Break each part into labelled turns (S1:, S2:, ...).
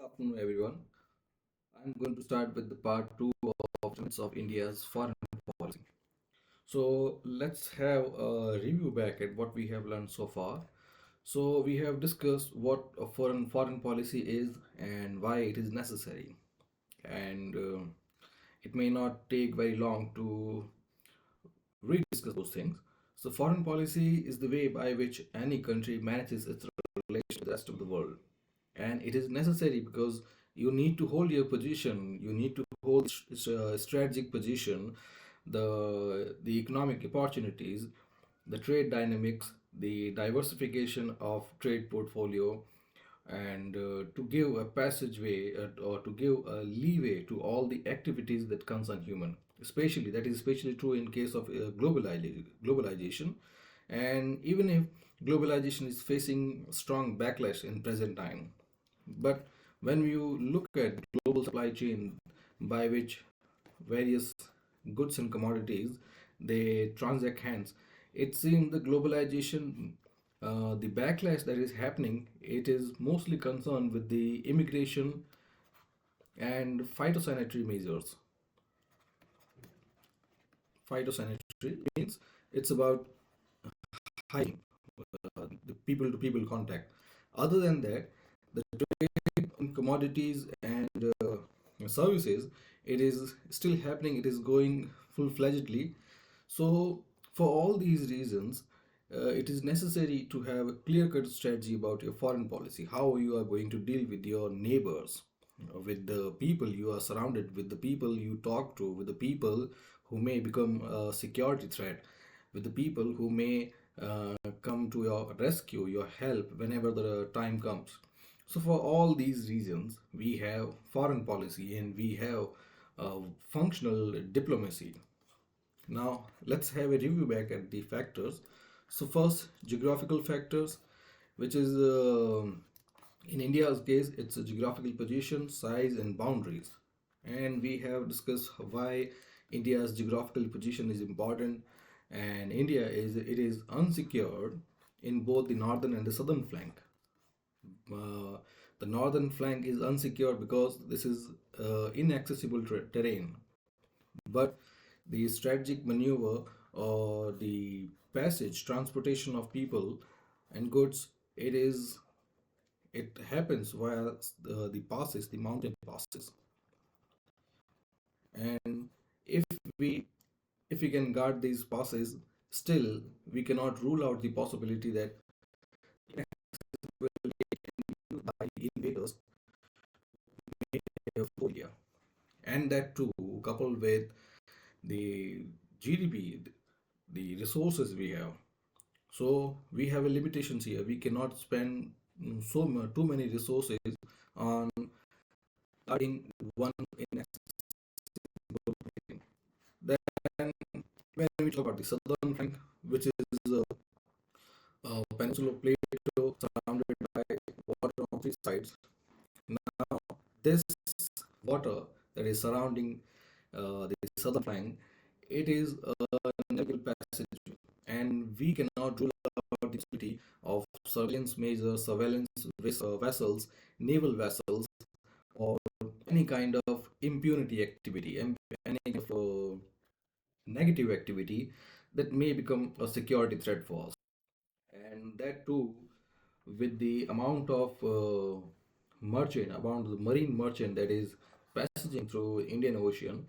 S1: Good afternoon, everyone. I'm going to start with the part two of Determinants of India's foreign policy. So let's have a review back at what we have learned so far. So we have discussed what a foreign policy is and why it is necessary. And it may not take very long to rediscuss those things. So foreign policy is the way by which any country manages its relation with the rest of the world. And it is necessary because you need to hold your position, you need to hold strategic position, the economic opportunities, the trade dynamics, the diversification of trade portfolio, and to give a passageway or to give a leeway to all the activities that concern human, especially that is especially true in case of globalization. And even if globalization is facing strong backlash in present time, but when you look at global supply chain by which various goods and commodities they transact hands, it seems the globalization, the backlash that is happening, it is mostly concerned with the immigration and phytosanitary measures. Phytosanitary means it's about hygiene, the people to people contact. Other than that, the trade in commodities and services, it is still happening, it is going full fledgedly. So, for all these reasons, it is necessary to have a clear cut strategy about your foreign policy, how you are going to deal with your neighbors, with the people you are surrounded with, the people you talk to, with the people who may become a security threat, with the people who may come to your rescue, your help whenever the time comes. So, for all these reasons, we have foreign policy and we have functional diplomacy. Now, let's have a review back at the factors. So, first, geographical factors, which is in India's case, it's a geographical position, size, and boundaries. And we have discussed why India's geographical position is important, and India is unsecured in both the northern and the southern flank. Uh, the northern flank is unsecured because this is inaccessible terrain, but the strategic maneuver or the passage transportation of people and goods, it happens via the passes, the mountain passes. And if we if we can guard these passes, still we cannot rule out the possibility that by invaders of India, and that too coupled with the GDP, the resources we have. So we have a limitations here. We cannot spend too many resources on guarding one inaccessible terrain. Then when we talk about the southern flank, which is peninsula plateau surrounded by water on three sides. Now, this water that is surrounding the southern flank, it is a navigable passage, and we cannot rule out the possibility of surveillance measures, surveillance vessels, naval vessels, or any kind of impunity activity, any kind of negative activity that may become a security threat for us. And that too, with the amount of amount of the marine merchant that is passaging through Indian Ocean,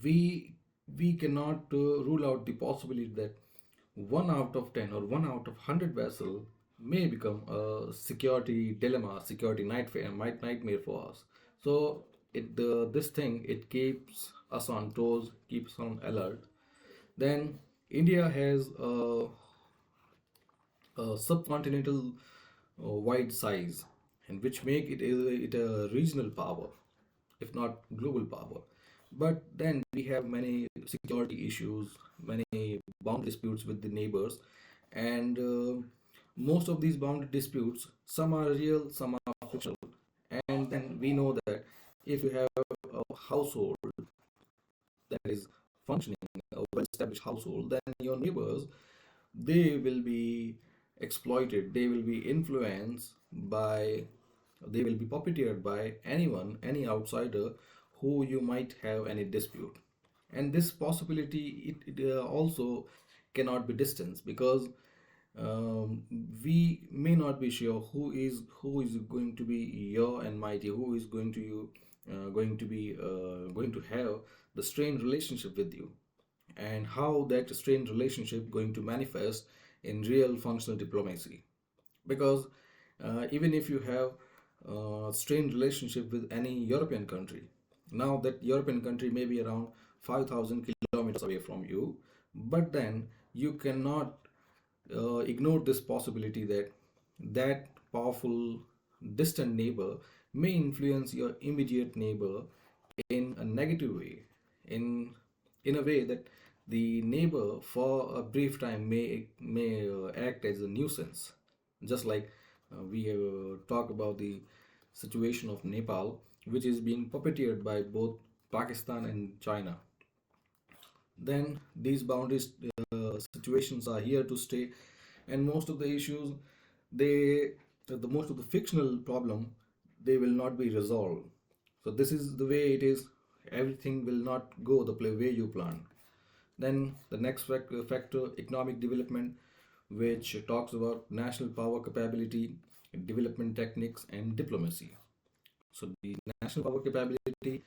S1: we we cannot rule out the possibility that one out of 10 or one out of 100 vessel may become a security dilemma, security nightmare for us. So this thing, it keeps us on toes, keeps on alert. Then India has a subcontinental wide size, and which make it a regional power, if not global power. But then we have many security issues, many boundary disputes with the neighbors, and most of these boundary disputes, some are real, some are fictional. And then we know that if you have a household that is functioning, a well-established household, then your neighbors, they will be exploited, they will be influenced by they will be puppeteered by anyone, any outsider who you might have any dispute. And this possibility, it also cannot be distanced, because um, we may not be sure who is going to be your and mighty, who is going to have the strained relationship with you, and how that strained relationship going to manifest in real functional diplomacy. Because even if you have a strained relationship with any European country, now that European country may be around 5,000 kilometers away from you, but then you cannot ignore this possibility that that powerful distant neighbor may influence your immediate neighbor in a negative way, in in a way that the neighbor for a brief time may act as a nuisance. Just like we talk about the situation of Nepal, which is being puppeteered by both Pakistan and China. Then these boundaries situations are here to stay, and most of the issues, they the most of the fictional problem, they will not be resolved. So this is the way it is. Everything will not go the way you plan. Then the next factor, economic development, which talks about national power capability, development techniques, and diplomacy. So the national power capability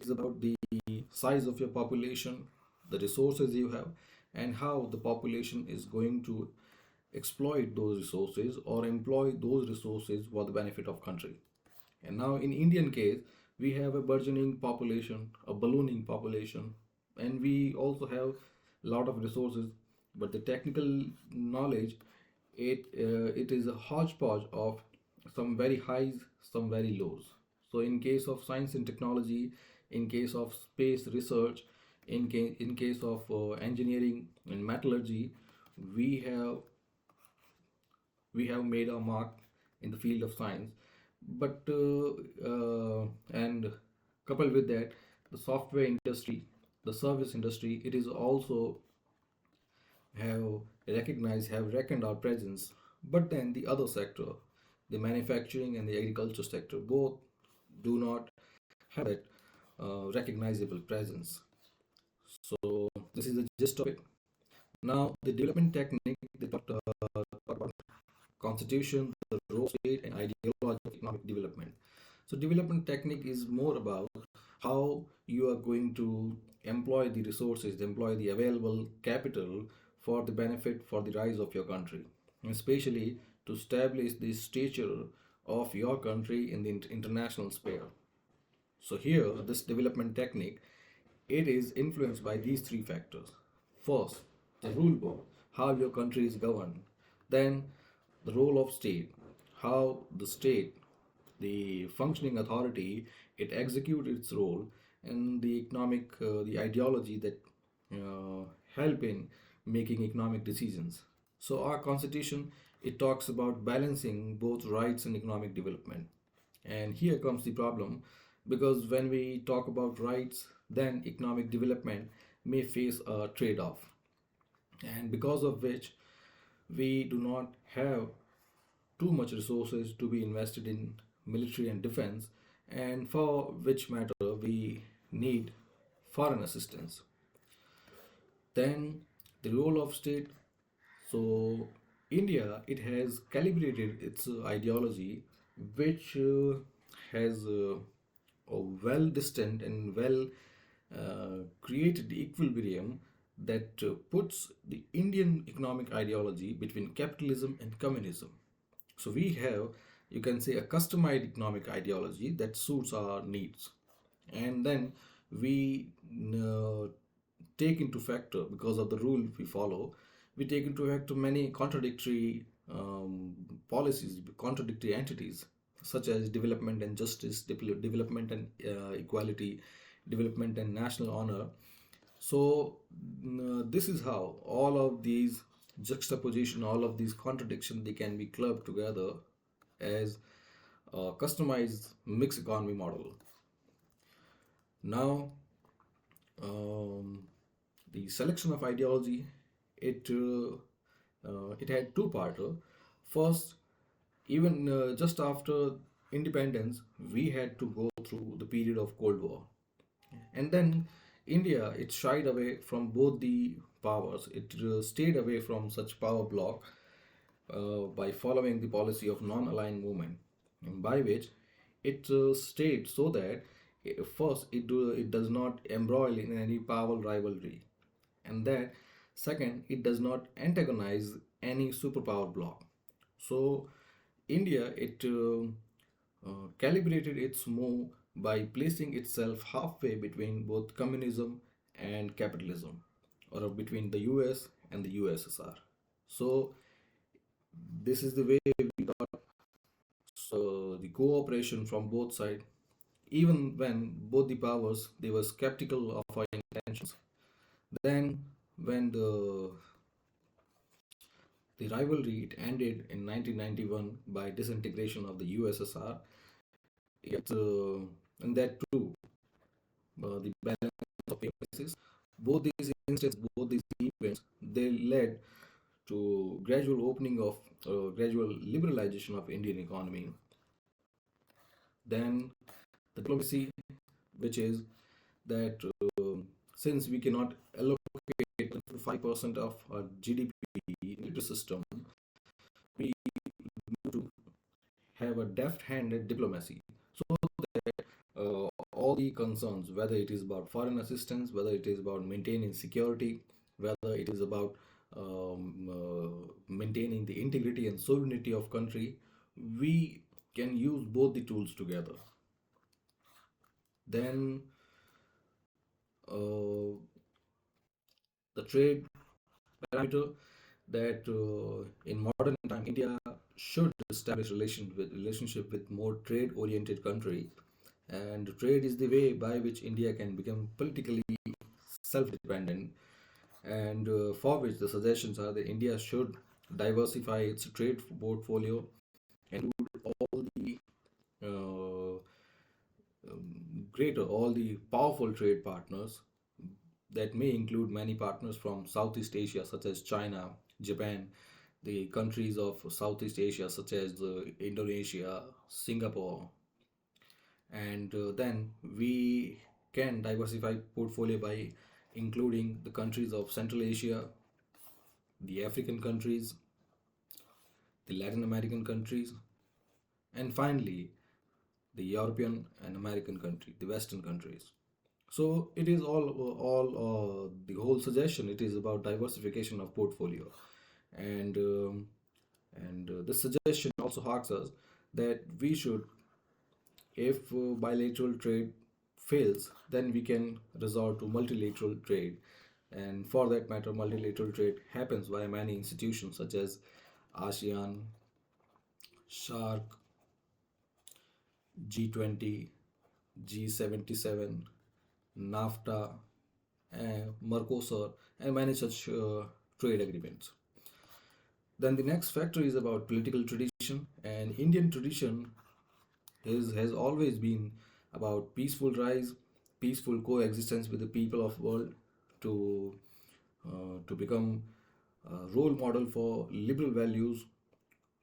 S1: is about the size of your population, the resources you have, and how the population is going to exploit those resources or employ those resources for the benefit of country. And now in Indian case, we have a burgeoning population, a ballooning population, and we also have a lot of resources, but the technical knowledge, it is a hodgepodge of some very highs, some very lows. So in case of science and technology, in case of space research, in case of engineering and metallurgy, we have we have made our mark in the field of science. But and coupled with that, the software industry, the service industry, it is also have have reckoned our presence. But then the other sector, the manufacturing and the agriculture sector, both do not have that recognizable presence. So this is the gist of it. Now the development technique, they talk about constitution, the role of state, and ideology of economic development. So development technique is more about how you are going to employ the resources, employ the available capital for the benefit, for the rise of your country, and especially to establish the stature of your country in the international sphere. So here, this development technique, it is influenced by these three factors. First, the rule book, how your country is governed. Then, the role of state, how the state, the functioning authority, it executes its role, and the economic, the ideology that help in making economic decisions. So our constitution, it talks about balancing both rights and economic development. And here comes the problem, because when we talk about rights, then economic development may face a trade-off, and because of which we do not have too much resources to be invested in military and defense, and for which matter we need foreign assistance. Then the role of state. So India, it has calibrated its ideology, which has a well distant and well created equilibrium that puts the Indian economic ideology between capitalism and communism. So we have, you can say, a customized economic ideology that suits our needs. And then we take into factor, because of the rule we follow, we take into factor many contradictory policies, contradictory entities, such as development and justice, development and equality, development and national honor. So this is how all of these juxtaposition, all of these contradictions, they can be clubbed together as a customized mixed economy model. Now, um, the selection of ideology, it had two parts. First, even just after independence, we had to go through the period of Cold War. And then India, it shied away from both the powers. It stayed away from such power block by following the policy of non-aligned movement, by which it stayed so that first it does not embroil in any power rivalry, and that second it does not antagonize any superpower bloc. So India, it calibrated its move by placing itself halfway between both communism and capitalism, or between the US and the USSR. So this is the way we got the cooperation from both sides, even when both the powers they were skeptical of our intentions. Then when the rivalry it ended in 1991 by disintegration of the USSR. It, and that too, the balance of basis. Both these instances, both these events, they led to gradual opening of, gradual liberalization of Indian economy. Then the diplomacy, which is that since we cannot allocate 5% of our GDP into the system, we need to have a deft-handed diplomacy so that all the concerns, whether it is about foreign assistance, whether it is about maintaining security, whether it is about maintaining the integrity and sovereignty of country, we can use both the tools together. Then the trade parameter, that in modern time India should establish relationship with more trade oriented country, and trade is the way by which India can become politically self dependent, and for which the suggestions are that India should diversify its trade portfolio and all the uh, greater, all the powerful trade partners that may include many partners from Southeast Asia, such as China, Japan, the countries of Southeast Asia, such as Indonesia, Singapore, and then we can diversify portfolio by including the countries of Central Asia, the African countries, the Latin American countries, and finally the European and American country, the Western countries. So it is all the whole suggestion. It is about diversification of portfolio, and the suggestion also asks us that we should, if bilateral trade fails, then we can resort to multilateral trade, and for that matter, multilateral trade happens via many institutions such as ASEAN, SHARC, G20, G77, NAFTA, Mercosur, and many such trade agreements. Then the next factor is about political tradition, and Indian tradition has always been about peaceful rise, peaceful coexistence with the people of world, to become a role model for liberal values,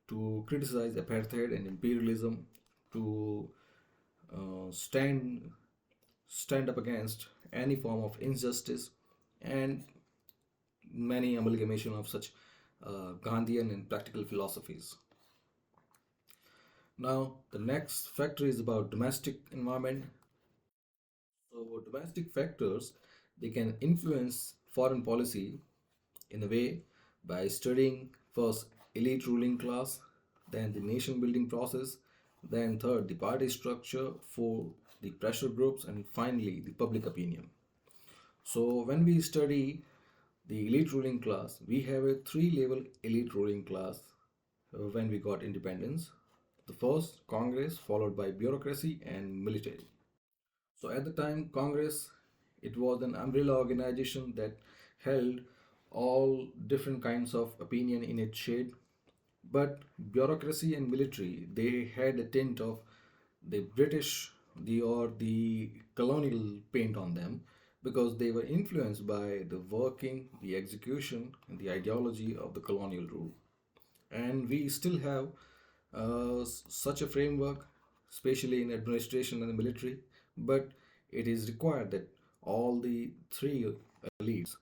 S1: to criticize apartheid and imperialism, to stand up against any form of injustice, and many amalgamation of such Gandhian and practical philosophies. Now, the next factor is about domestic environment. So, domestic factors they can influence foreign policy in a way by studying first elite ruling class, then the nation building process, then third the party structure, four the pressure groups, and finally the public opinion. So, when we study the elite ruling class, we have a three level elite ruling class when we got independence. The first, Congress, followed by bureaucracy and military. So at the time, Congress, it was an umbrella organization that held all different kinds of opinion in its shade. But bureaucracy and military, they had a tint of the British, the colonial paint on them, because they were influenced by the working, the execution, and the ideology of the colonial rule. And we still have such a framework, especially in administration and the military. But it is required that all the three elites,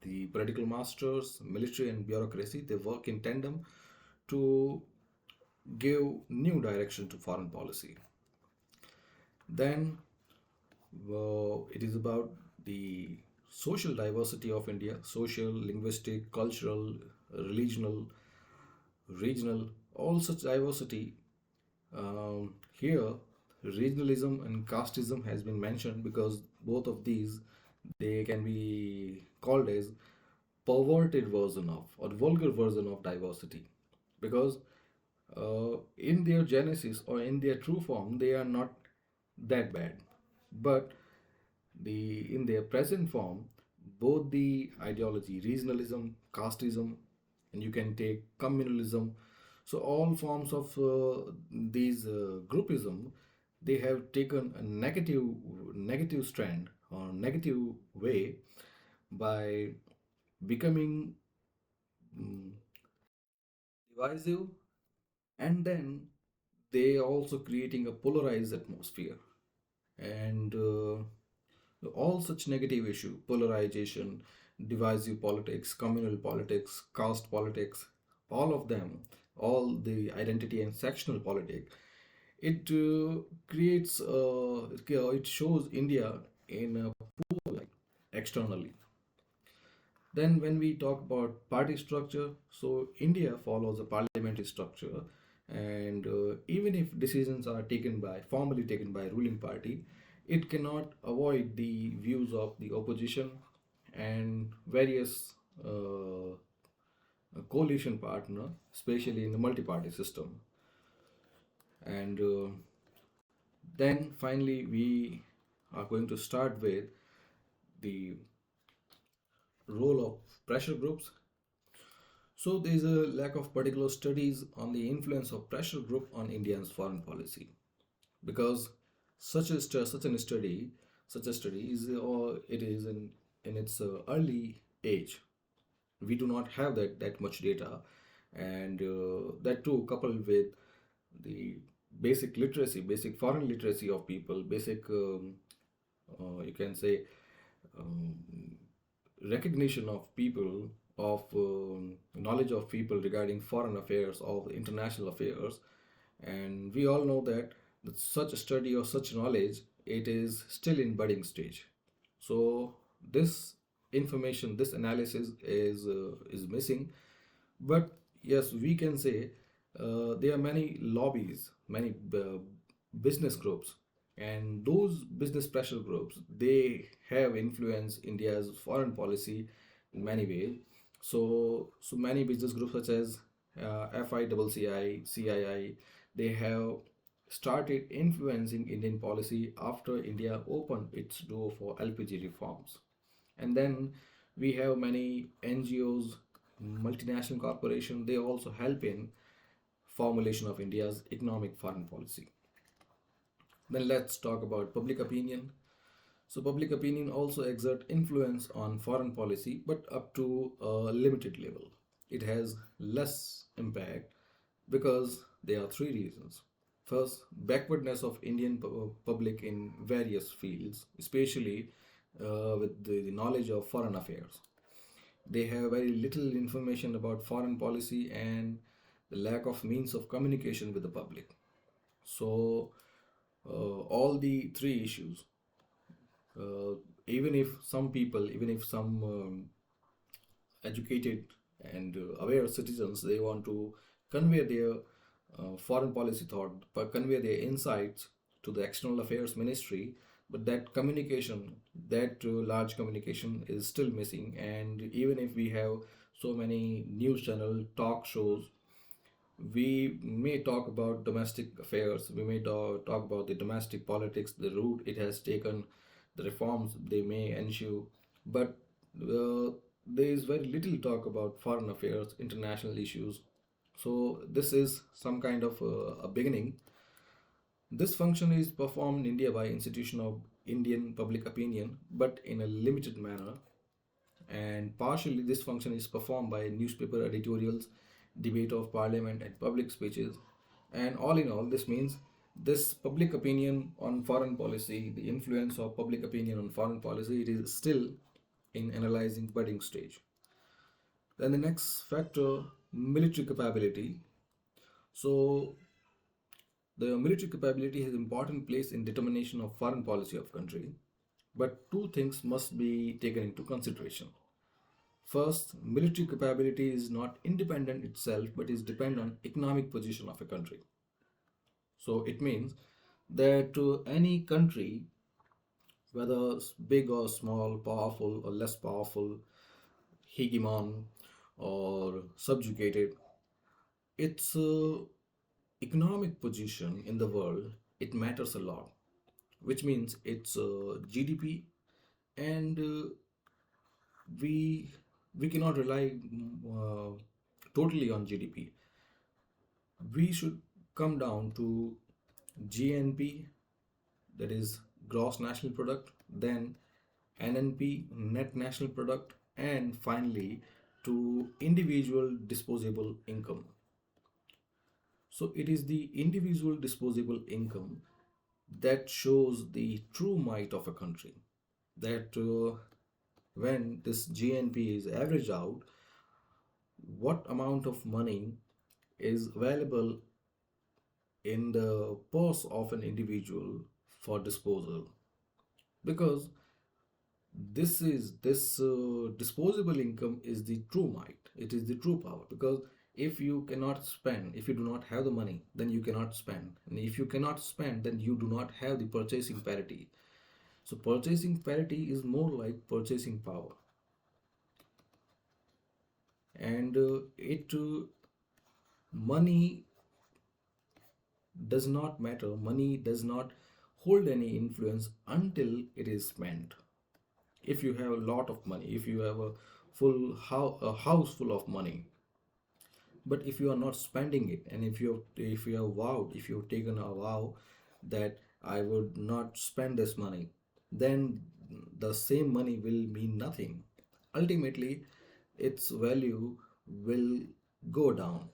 S1: the political masters, military, and bureaucracy, they work in tandem to give new direction to foreign policy. Then it is about the social diversity of India, social, linguistic, cultural, religional, regional, all such diversity. Here, regionalism and casteism has been mentioned because both of these, they can be called as perverted version of or vulgar version of diversity, because in their genesis or in their true form they are not that bad, but in their present form, both the ideology regionalism, casteism, and you can take communalism, so all forms of these groupism, they have taken a negative strand or negative way by becoming mm, divisive, and then they also creating a polarized atmosphere, and all such negative issue, polarization, divisive politics, communal politics, caste politics, all of them, all the identity and sectional politics, it creates it shows India in a poor light externally. Then, when we talk about party structure, so India follows a parliamentary structure, and even if decisions are taken by formally taken by ruling party, it cannot avoid the views of the opposition and various coalition partner, especially in the multi-party system. And then finally, we are going to start with the role of pressure groups. So there is a lack of particular studies on the influence of pressure group on India's foreign policy, because such a study is or it is in its early age. We do not have that much data, and that too coupled with the basic literacy, basic foreign literacy of people, basic you can say um, recognition of people, of knowledge of people regarding foreign affairs of international affairs, and we all know that such a study or such knowledge, it is still in budding stage. So this information, this analysis is missing. But yes, we can say there are many lobbies, many business groups, and those business pressure groups, they have influenced India's foreign policy in many ways. So many business groups such as FICCI, CII, they have started influencing Indian policy after India opened its door for LPG reforms. And then we have many NGOs, multinational corporations, they also help in formulation of India's economic foreign policy. Then let's talk about public opinion. So public opinion also exert influence on foreign policy, but up to a limited level. It has less impact because there are three reasons. First, backwardness of Indian public in various fields, especially with the knowledge of foreign affairs. They have very little information about foreign policy and the lack of means of communication with the public. So, all the three issues, uh, even if some educated and aware citizens, they want to convey their foreign policy thought, but convey their insights to the external affairs ministry, but that communication, that large communication is still missing. And even if we have so many news channel talk shows, we may talk about domestic affairs, we may talk about the domestic politics, the route it has taken, the reforms they may ensue, but there is very little talk about foreign affairs, international issues. So this is some kind of a beginning. This function is performed in India by institution of Indian public opinion, but in a limited manner, and partially this function is performed by newspaper editorials, debate of parliament, and public speeches. And all in all, this means This public opinion on foreign policy, the influence of public opinion on foreign policy, it is still in analyzing budding stage. Then the next factor, military capability. So the military capability has important place in determination of foreign policy of country, but two things must be taken into consideration. First, military capability is not independent itself, but is dependent on economic position of a country. So it means that any country, whether big or small, powerful or less powerful, hegemon or subjugated, its economic position in the world, it matters a lot, which means its GDP, and we we cannot rely totally on GDP. We should come down to GNP, that is gross national product, then NNP, net national product, and finally to individual disposable income. So it is the individual disposable income that shows the true might of a country. That when this GNP is averaged out, what amount of money is available in the purse of an individual for disposal, because this disposable income is the true might, it is the true power. Because if you cannot spend, if you do not have the money, then you cannot spend, and if you cannot spend, then you do not have the purchasing parity. So purchasing parity is more like purchasing power, and it money does not matter, money does not hold any influence until it is spent. If you have a lot of money, if you have a a house full of money, but if you are not spending it, and if you have vowed, if you have taken a vow that I would not spend this money, then the same money will mean nothing. Ultimately, its value will go down.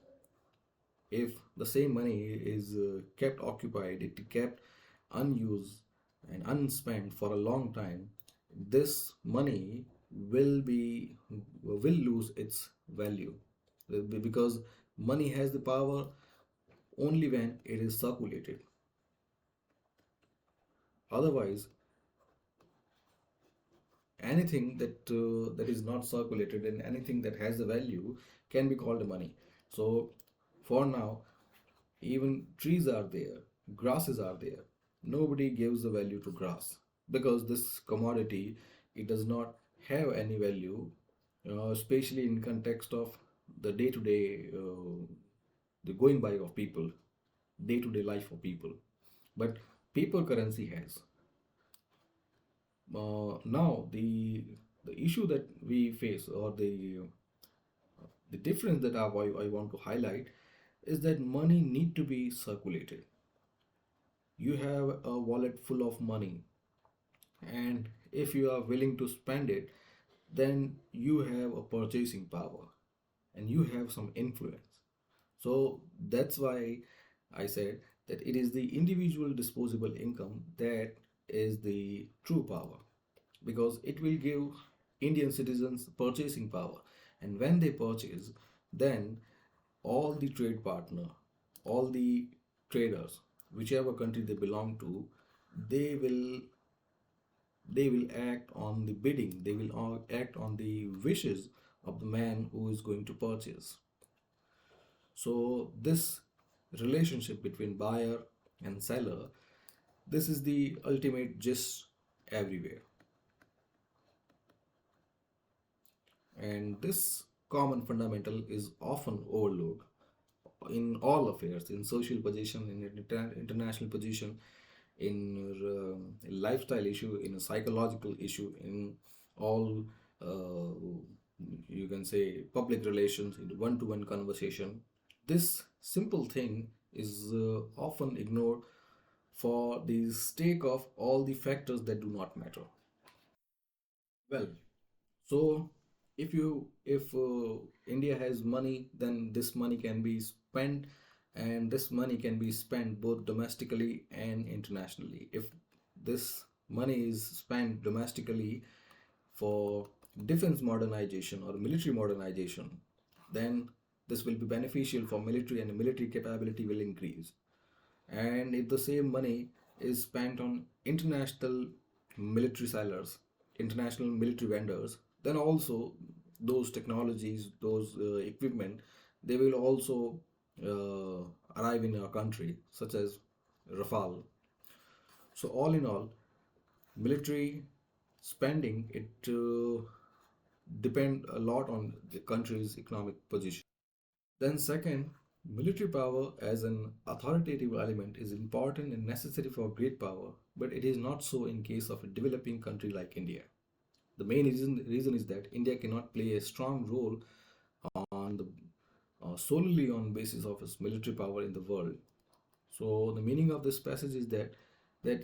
S1: If the same money is kept occupied, it kept unused and unspent for a long time, this money will lose its value. Because money has the power only when it is circulated. Otherwise, anything that is not circulated and anything that has a value can be called money. So for now, even trees are there, grasses are there, nobody gives the value to grass, because this commodity, it does not have any value, especially in context of the day to day, the going by of people, day to day life of people. But paper currency has. Now the issue that we face, or the difference that I want to highlight, is that money need to be circulated. You have a wallet full of money, and if you are willing to spend it, then you have a purchasing power and you have some influence. So that's why I said that it is the individual disposable income that is the true power, because it will give Indian citizens purchasing power. And when they purchase, then all the trade partner, all the traders, whichever country they belong to, they will they will act on the bidding, they will all act on the wishes of the man who is going to purchase. So this relationship between buyer and seller, this is the ultimate gist everywhere. And this common fundamental is often overlooked in all affairs, in social position, in international position, in lifestyle issue, in a psychological issue, in all, you can say, public relations, in one-to-one conversation. This simple thing is often ignored for the sake of all the factors that do not matter. Well, so if India has money, then this money can be spent and this money can be spent both domestically and internationally. If this money is spent domestically for defense modernization or military modernization, then this will be beneficial for military, and the military capability will increase. And if the same money is spent on international military sellers, international military vendors, then also those technologies, those equipment, they will also arrive in our country, such as Rafale. So all in all, military spending, it depend a lot on the country's economic position. Then second, military power as an authoritative element is important and necessary for great power, but it is not so in case of a developing country like India. The main reason is that India cannot play a strong role on the solely on basis of its military power in the world. So the meaning of this passage is that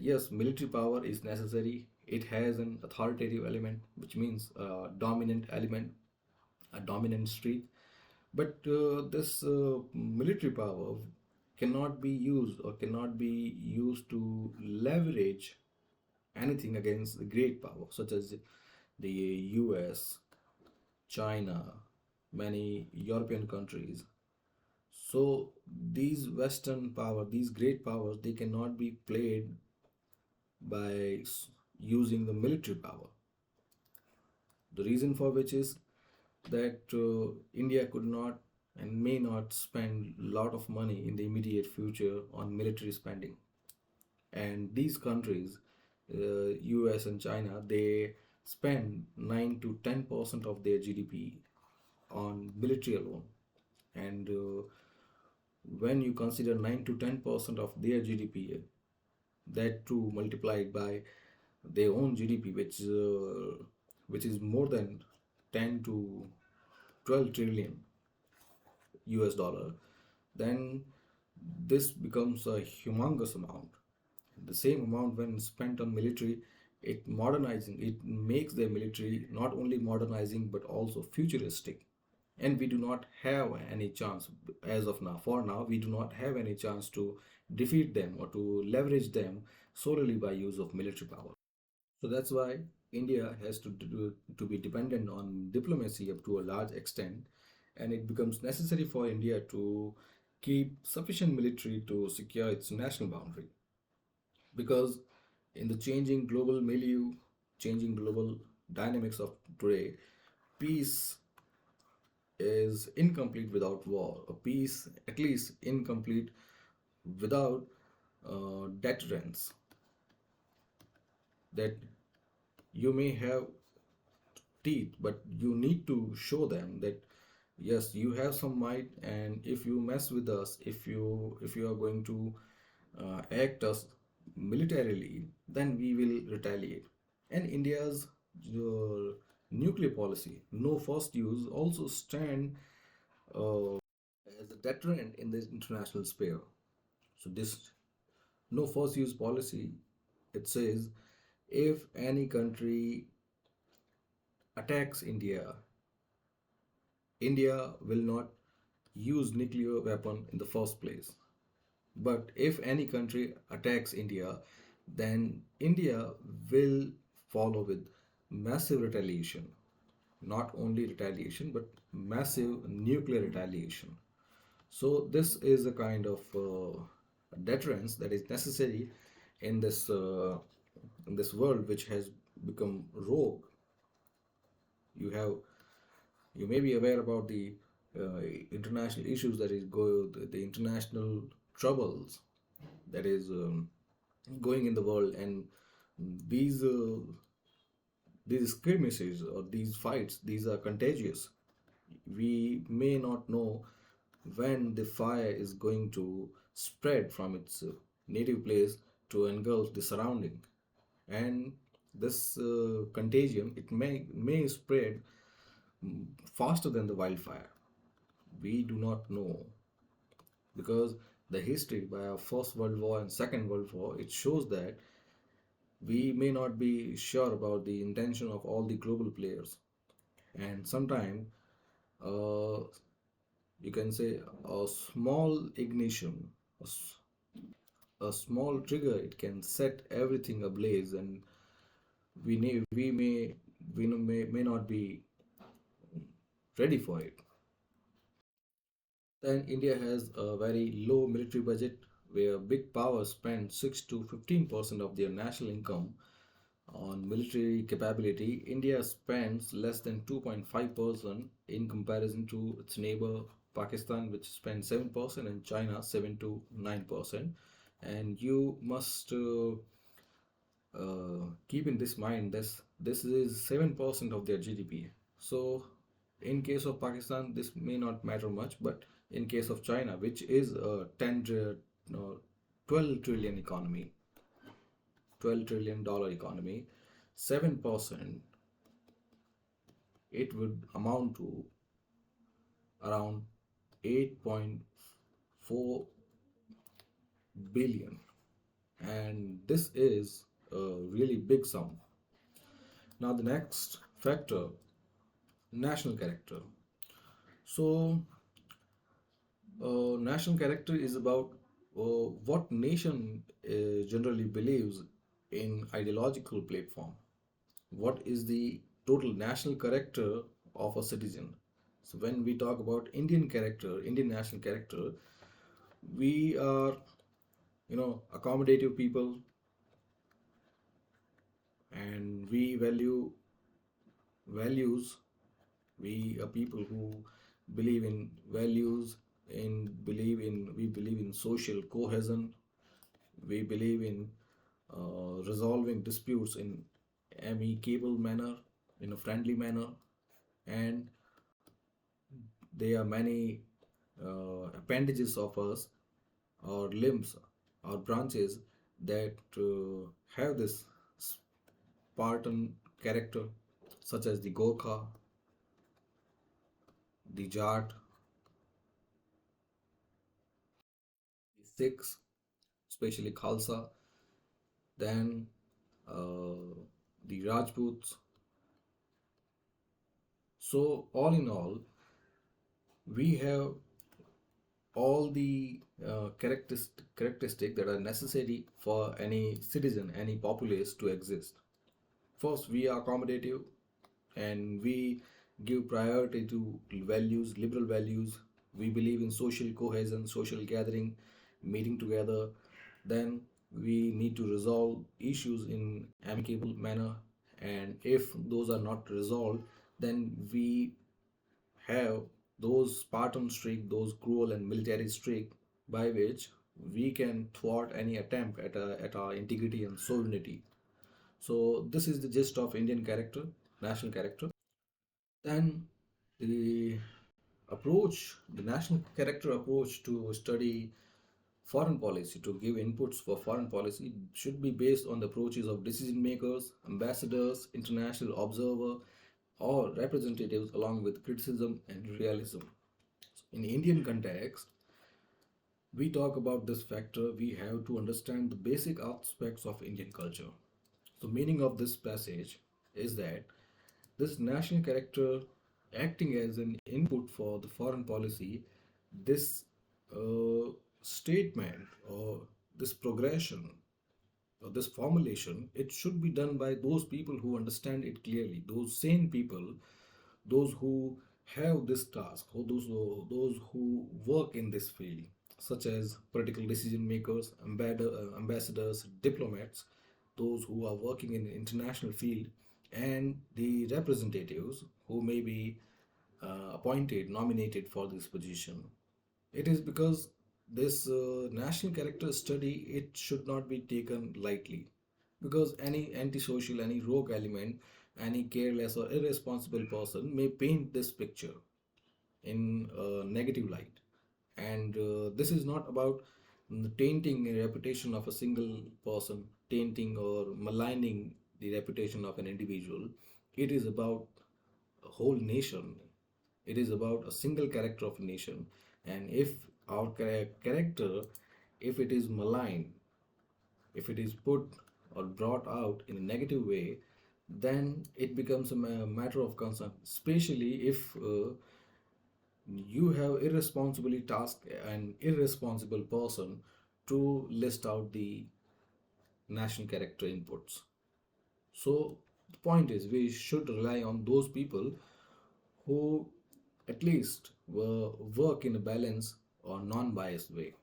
S1: yes, military power is necessary. It has an authoritative element, which means a dominant element, a dominant streak. But this military power cannot be used or cannot be used to leverage anything against the great power, such as the US, China, many European countries. So these Western power, these great powers, they cannot be played by using the military power. The reason for which is that India could not and may not spend a lot of money in the immediate future on military spending. And these countries, US and China, they spend 9 to 10% of their GDP on military alone. And when you consider 9 to 10% of their GDP, that too multiplied by their own GDP, which is more than 10 to 12 trillion US dollar, then this becomes a humongous amount. The same amount when spent on military, it makes their military not only modernizing but also futuristic. And we do not have any chance as of now. For now, we do not have any chance to defeat them or to leverage them solely by use of military power. So that's why India has to be dependent on diplomacy up to a large extent, and it becomes necessary for India to keep sufficient military to secure its national boundary. Because in the changing global milieu, changing global dynamics of today, peace is incomplete without war. A peace, at least, incomplete without deterrence. That you may have teeth, but you need to show them that yes, you have some might, and if you mess with us, if you are going to act us militarily, then we will retaliate. And India's uh, nuclear policy, no first use, also stand as a deterrent in this international sphere. So this no first use policy, it says if any country attacks India, India will not use nuclear weapon in the first place. But if any country attacks India, then India will follow with massive retaliation. Not only retaliation, but massive nuclear retaliation. So this is a kind of deterrence that is necessary in this world which has become rogue. You have you may be aware about the international issues that is the international troubles that is going in the world, and these uh, these skirmishes or these fights, these are contagious. We may not know when the fire is going to spread from its native place to engulf the surrounding, and this contagion, it may spread faster than the wildfire. We do not know, because the history by our First World War and Second World War, it shows that we may not be sure about the intention of all the global players, and sometimes uh, You can say a small ignition, a small trigger, it can set everything ablaze, and we may not be ready for it. Then India has a very low military budget where big powers spend 6 to 15% of their national income on military capability. India spends less than 2.5% in comparison to its neighbor Pakistan, which spends 7%, and China 7 to 9%. And you must keep in this mind this is 7% of their GDP. So in case of Pakistan, this may not matter much, but in case of China, which is a 12 trillion economy, $12 trillion economy, 7%, it would amount to around 8.4 billion, and this is a really big sum. Now the next factor, national character. So national character is about what nation generally believes in ideological platform. What is the total national character of a citizen? So when we talk about Indian character, Indian national character, we are, accommodative people, and we value values. We are people who believe in values, we believe in social cohesion. We believe in resolving disputes in amicable manner, in a friendly manner, and there are many appendages of us, our limbs, our branches that have this Spartan character, such as the Gorkha, the Jat, the Sikhs, especially Khalsa, then the Rajputs. So, all in all, we have all the characteristic that are necessary for any citizen, any populace to exist. First, we are accommodative, and we give priority to values, liberal values. We believe in social cohesion, social gathering, meeting together. Then we need to resolve issues in amicable manner, and if those are not resolved, then we have those Spartan streak, those cruel and military streak, by which we can thwart any attempt at our integrity and sovereignty. So this is the gist of Indian character, national character. Then the the national character approach to study foreign policy, to give inputs for foreign policy, should be based on the approaches of decision makers, ambassadors, international observer, or representatives, along with criticism and realism. In Indian context, we talk about this factor, we have to understand the basic aspects of Indian culture. The meaning of this passage is that this national character acting as an input for the foreign policy, this statement or this progression or this formulation, it should be done by those people who understand it clearly, those sane people, those who have this task, or those who work in this field, such as political decision makers, ambassadors, diplomats, those who are working in the international field, and the representatives who may be appointed, nominated for this position. It is because this national character study, it should not be taken lightly, because any antisocial, any rogue element, any careless or irresponsible person may paint this picture in a negative light. And this is not about tainting a reputation of a single person, tainting or maligning the reputation of an individual. It is about a whole nation. It is about a single character of a nation. And if our character, if it is maligned, if it is put or brought out in a negative way, then it becomes a matter of concern, especially if you have irresponsibly tasked an irresponsible person to list out the national character inputs. So the point is, we should rely on those people who at least work in a balanced or non-biased way.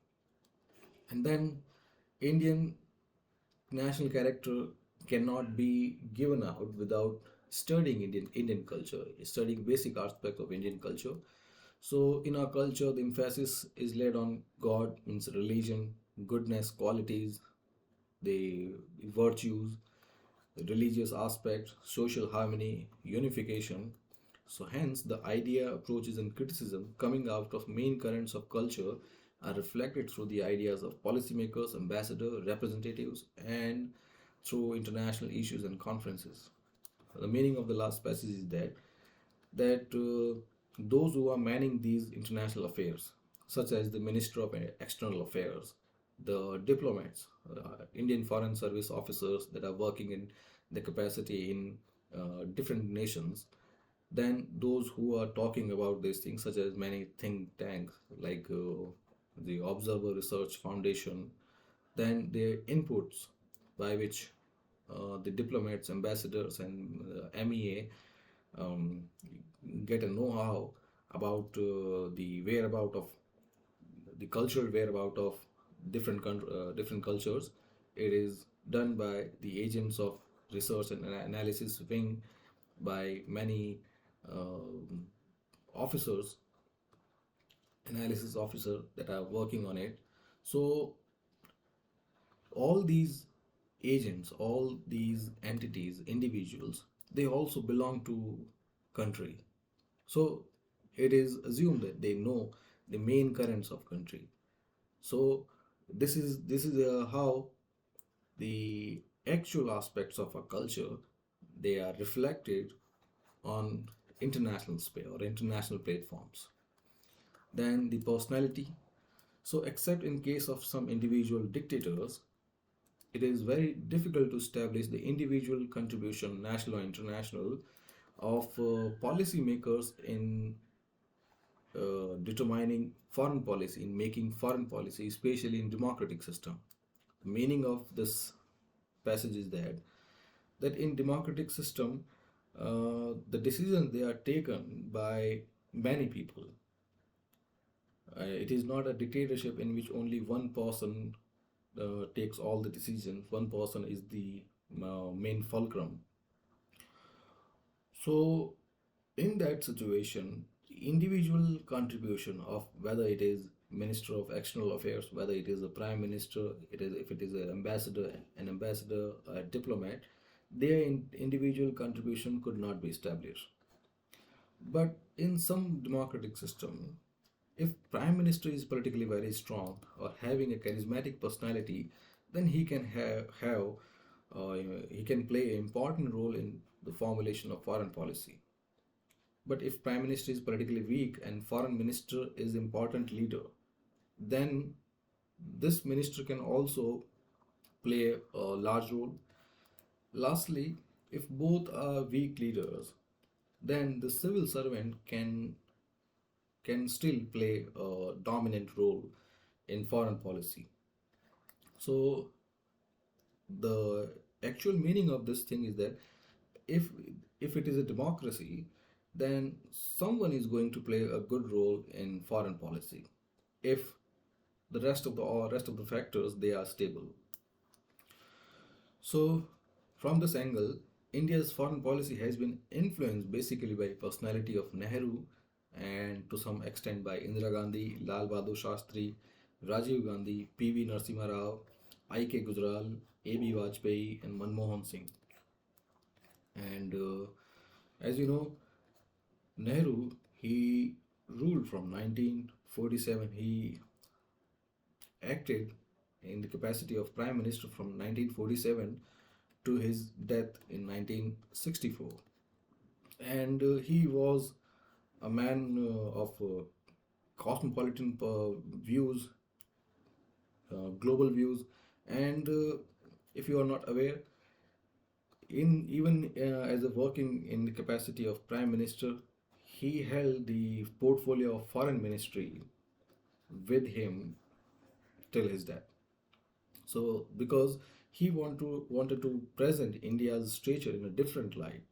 S1: And then Indian national character cannot be given out without studying Indian culture, studying basic aspects of Indian culture. So in our culture, the emphasis is laid on God, means religion, goodness, qualities, the virtues, the religious aspect, social harmony, unification. So hence the idea, approaches and criticism coming out of main currents of culture are reflected through the ideas of policymakers, ambassadors, representatives, and through international issues and conferences. The meaning of the last passage is that those who are manning these international affairs, such as the Minister of External Affairs, the diplomats, Indian Foreign Service officers that are working in the capacity in different nations, then those who are talking about these things, such as many think tanks like the Observer Research Foundation, then their inputs by which the diplomats, ambassadors, and MEA get a know-how about the whereabout of the cultural whereabout of different cultures. It is done by the agents of research and analysis wing, by many um officers, analysis officer that are working on it. So all these agents, all these entities, individuals, they also belong to country. So it is assumed that they know the main currents of country. So this is how the actual aspects of a culture, they are reflected on international sphere or international platforms. Then the personality. So except in case of some individual dictators, it is very difficult to establish the individual contribution, national or international, of policymakers in determining foreign policy, in making foreign policy, especially in democratic system. The meaning of this passage is that in democratic system, the decisions they are taken by many people. It is not a dictatorship in which only one person takes all the decisions. One person is the main fulcrum. So, in that situation, individual contribution of whether it is Minister of External Affairs, whether it is a Prime Minister, it is if it is an ambassador, a diplomat, their individual contribution could not be established. But in some democratic system, if Prime Minister is politically very strong or having a charismatic personality, then uh, he can play an important role in the formulation of foreign policy. But if Prime Minister is politically weak and Foreign Minister is important leader, then this minister can also play a large role. Lastly, if both are weak leaders, then the civil servant can still play a dominant role in foreign policy. So the actual meaning of this thing is that if if it is a democracy, then someone is going to play a good role in foreign policy. If the rest of the factors they are stable. So from this angle, India's foreign policy has been influenced basically by personality of Nehru and to some extent by Indira Gandhi, Lal Bahadur Shastri, Rajiv Gandhi, P.V. Narasimha Rao, I.K. Gujral, A.B. Vajpayee, and Manmohan Singh. And as you know, Nehru, he ruled from 1947. He acted in the capacity of Prime Minister from 1947 to his death in 1964. And he was a man of cosmopolitan views, global views, and if you are not aware, in even as a working in the capacity of Prime Minister, he held the portfolio of foreign ministry with him till his death. So because he wanted to present India's stature in a different light,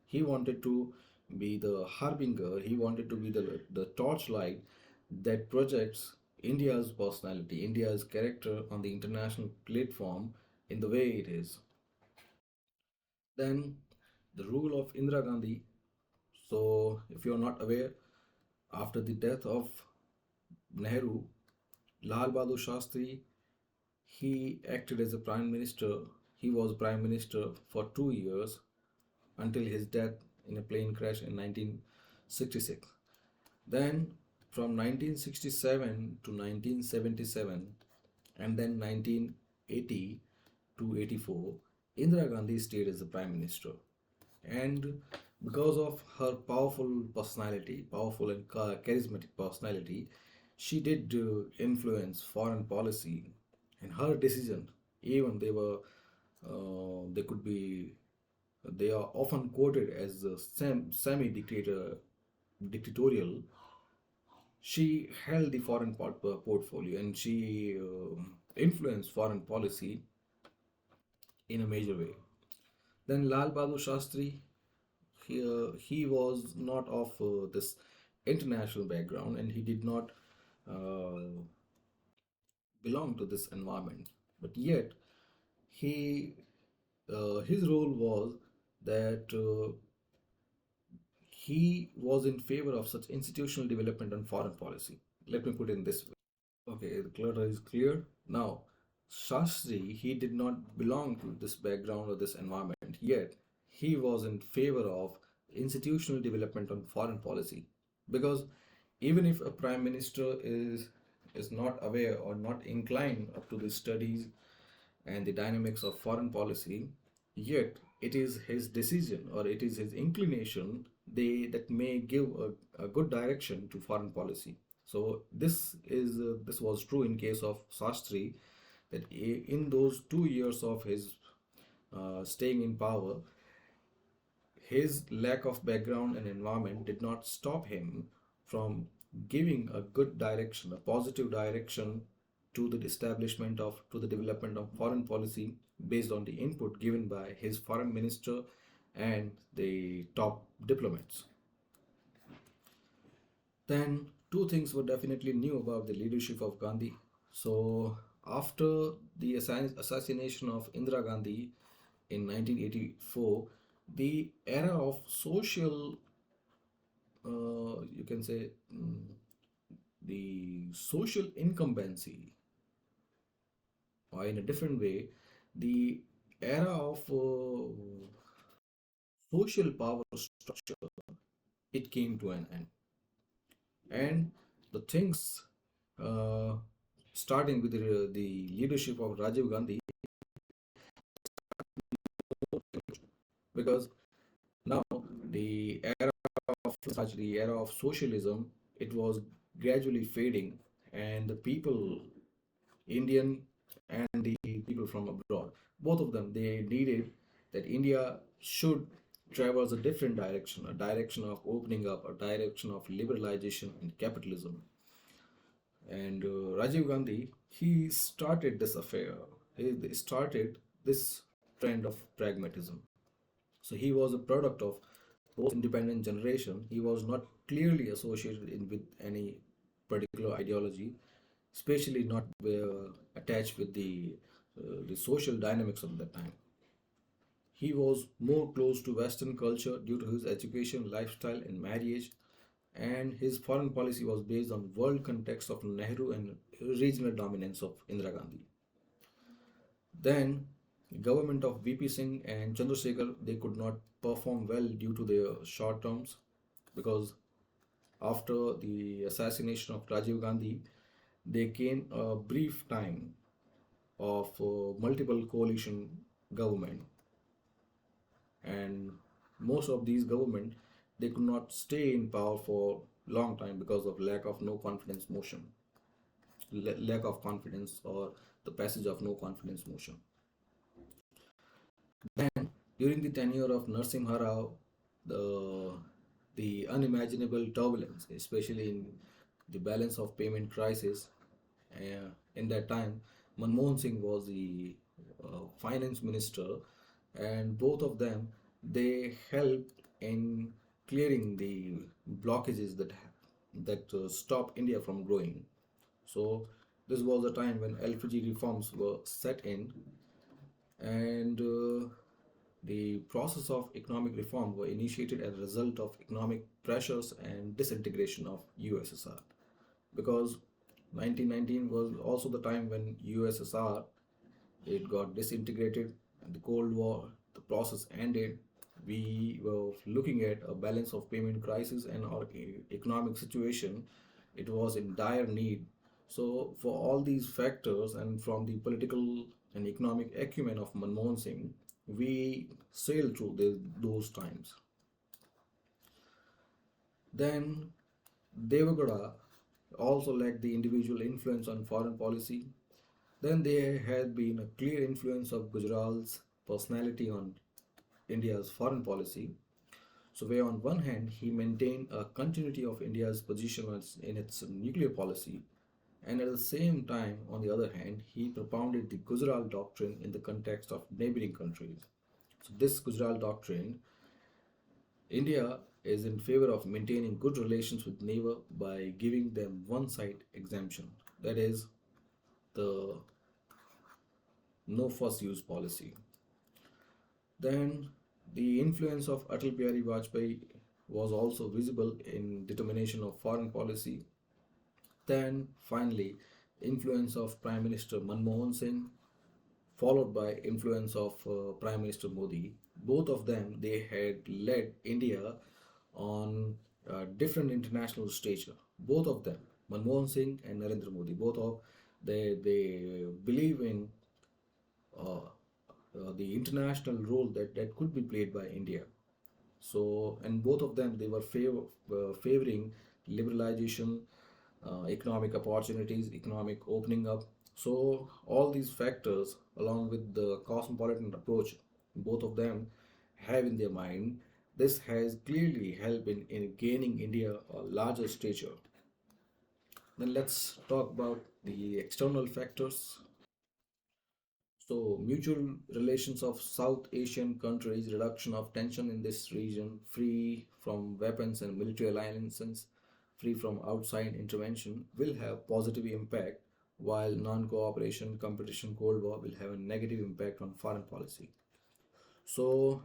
S1: he wanted to be the harbinger, he wanted to be the torchlight that projects India's personality, India's character on the international platform in the way it is. Then the rule of Indira Gandhi. So, if you're not aware, after the death of Nehru, Lal Bahadur Shastri, he acted as a prime minister. He was prime minister for 2 years until his death in a plane crash in 1966. Then, from 1967 to 1977, and then 1980 to 84, Indira Gandhi stayed as the prime minister. And because of her powerful personality, powerful and charismatic personality, she did influence foreign policy, and her decision, even they could be, they are often quoted as semi-dictator, dictatorial. She held the foreign portfolio, and she influenced foreign policy in a major way. Then Lal Bahadur Shastri, he was not of this international background, and he did not uh, belong to this environment. But yet, he his role was that he was in favor of such institutional development and foreign policy. Let me put it in this way. Okay, the clutter is clear. Now, Shastri, he did not belong to this background or this environment, yet he was in favor of institutional development on foreign policy. Because even if a prime minister is not aware or not inclined up to the studies and the dynamics of foreign policy, yet it is his decision or it is his inclination that may give a good direction to foreign policy. So this was true in case of Sastri, that in those 2 years of his staying in power, his lack of background and environment did not stop him from giving a good direction, a positive direction to the establishment of, to the development of foreign policy based on the input given by his foreign minister and the top diplomats. Then, two things were definitely new about the leadership of Gandhi. So, after the assassination of Indira Gandhi in 1984, the era of social, you can say, the social incumbency, or in a different way, the era of social power structure, it came to an end. And the things, uh, starting with the leadership of Rajiv Gandhi, because now the era of the era of socialism, it was gradually fading, and the people, Indian and the people from abroad, both of them, they needed that India should traverse a different direction, a direction of opening up, a direction of liberalization and capitalism. And Rajiv Gandhi, he started this affair. He started this trend of pragmatism. So he was a product of post-independent generation. He was not clearly associated with any particular ideology, especially not attached with the social dynamics of that time. He was more close to Western culture due to his education, lifestyle, and marriage, and his foreign policy was based on world context of Nehru and regional dominance of Indira Gandhi. Then, government of VP Singh and Chandrasekhar, they could not perform well due to their short terms, because after the assassination of Rajiv Gandhi, there came a brief time of multiple coalition government, and most of these government, they could not stay in power for long time because of lack of no confidence motion, lack of confidence, or the passage of no confidence motion. Then, during the tenure of Narsimha Rao, the the unimaginable turbulence, especially in the balance of payment crisis. In that time, Manmohan Singh was the finance minister, and both of them, they helped in clearing the blockages that stop India from growing. So this was a time when LPG reforms were set in, and the process of economic reform were initiated as a result of economic pressures and disintegration of USSR, because 1919 was also the time when USSR, it got disintegrated, and the Cold War, the process ended. We were looking at a balance of payment crisis, and our economic situation, it was in dire need. So for all these factors, and from the political and economic acumen of Manmohan Singh, we sailed through those times. Then Devagowda also lacked the individual influence on foreign policy. Then there had been a clear influence of Gujarat's personality on India's foreign policy. So, where on one hand he maintained a continuity of India's position in its nuclear policy, and at the same time, on the other hand, he propounded the Gujarat Doctrine in the context of neighboring countries. So, this Gujarat Doctrine, India is in favor of maintaining good relations with neighbor by giving them one side exemption. That is the no first use policy. Then the influence of Atal Bihari Vajpayee was also visible in determination of foreign policy. Then finally, influence of Prime Minister Manmohan Singh, followed by influence of Prime Minister Modi. Both of them, they had led India on different international stature. Both of them, Manmohan Singh and Narendra Modi, both of they believe in the international role that could be played by India. So, and both of them, they were favoring liberalization, economic opportunities, economic opening up. So all these factors, along with the cosmopolitan approach, both of them have in their mind, this has clearly helped in gaining India a larger stature. Then let's talk about the external factors. So, mutual relations of South Asian countries, reduction of tension in this region, free from weapons and military alliances, free from outside intervention, will have positive impact, while non-cooperation, competition, Cold War will have a negative impact on foreign policy. So,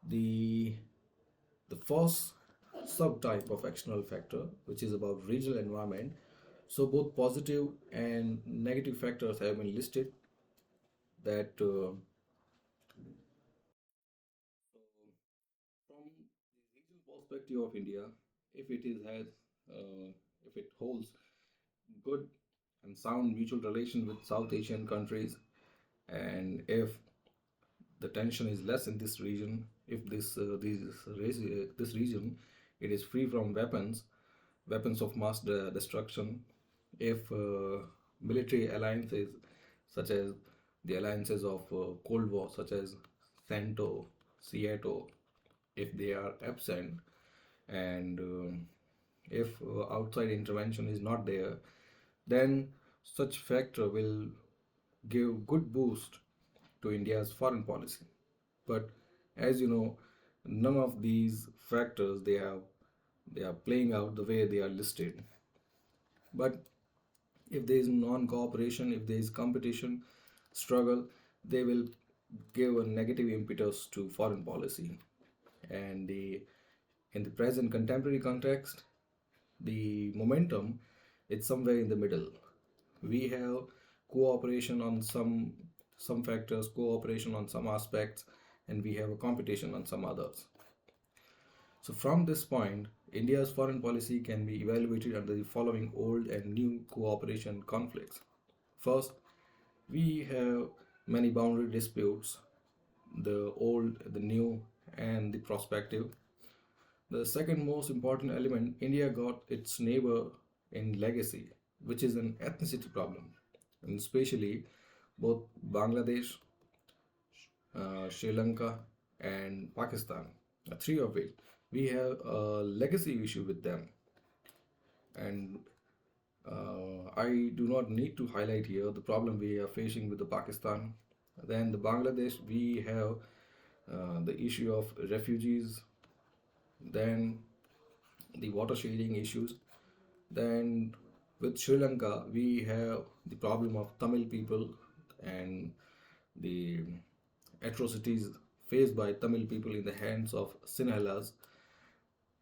S1: the the first subtype of external factor, which is about regional environment. So, both positive and negative factors have been listed that. So, from the regional perspective of India, if it is has if it holds good and sound mutual relations with South Asian countries, and if the tension is less in this region, if this region, it is free from weapons of mass destruction, if military alliances such as the alliances of Cold War, such as SANTO, SEATO, if they are absent, and if outside intervention is not there, then such factor will give good boost to India's foreign policy. But as you know, none of these factors, they are playing out the way they are listed. But if there is non-cooperation, if there is competition, struggle, they will give a negative impetus to foreign policy. And in the present contemporary context, the momentum is somewhere in the middle. We have cooperation on some factors, cooperation on some aspects, and we have a competition on some others. So from this point, India's foreign policy can be evaluated under the following old and new cooperation conflicts. First, we have many boundary disputes, the old, the new, and the prospective. The second most important element, India got its neighbor in legacy, which is an ethnicity problem, and especially both Bangladesh, Sri Lanka, and Pakistan, three of which we have a legacy issue with them, and I do not need to highlight here the problem we are facing with the Pakistan. Then the Bangladesh, we have the issue of refugees, then the water sharing issues. Then with Sri Lanka, we have the problem of Tamil people and the atrocities faced by Tamil people in the hands of Sinhalas.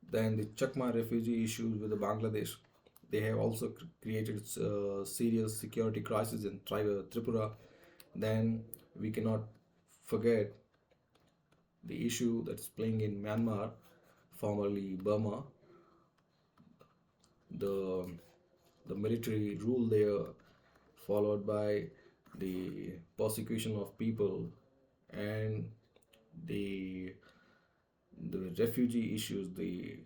S1: Then the Chakma refugee issues with the Bangladesh. They have also created serious security crisis in Tripura. Then we cannot forget the issue that's playing in Myanmar, formerly Burma, the military rule there, followed by the persecution of people and the refugee issues, the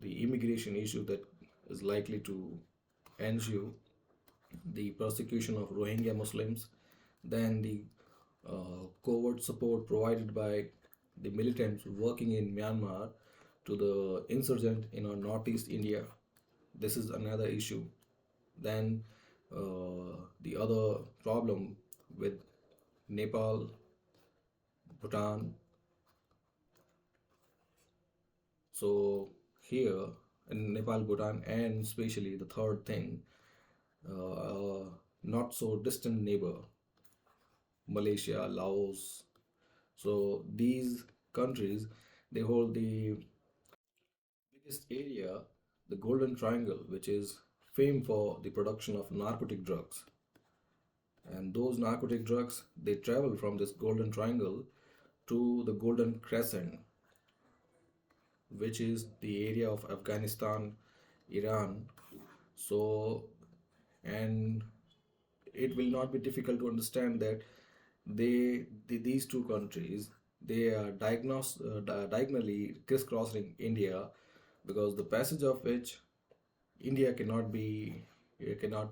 S1: immigration issue that is likely to ensue, the persecution of Rohingya Muslims, then the covert support provided by the militants working in Myanmar to the insurgent in our northeast India. This is another issue. Then the other problem with Nepal, Bhutan. So here in Nepal, Bhutan, and especially the third thing, not so distant neighbor, Malaysia, Laos. So these countries, they hold the biggest area, the Golden Triangle, which is famed for the production of narcotic drugs. And those narcotic drugs, they travel from this Golden Triangle to the Golden Crescent, which is the area of Afghanistan, Iran. So, and it will not be difficult to understand that these two countries, they are diagonally crisscrossing India, because the passage of which India cannot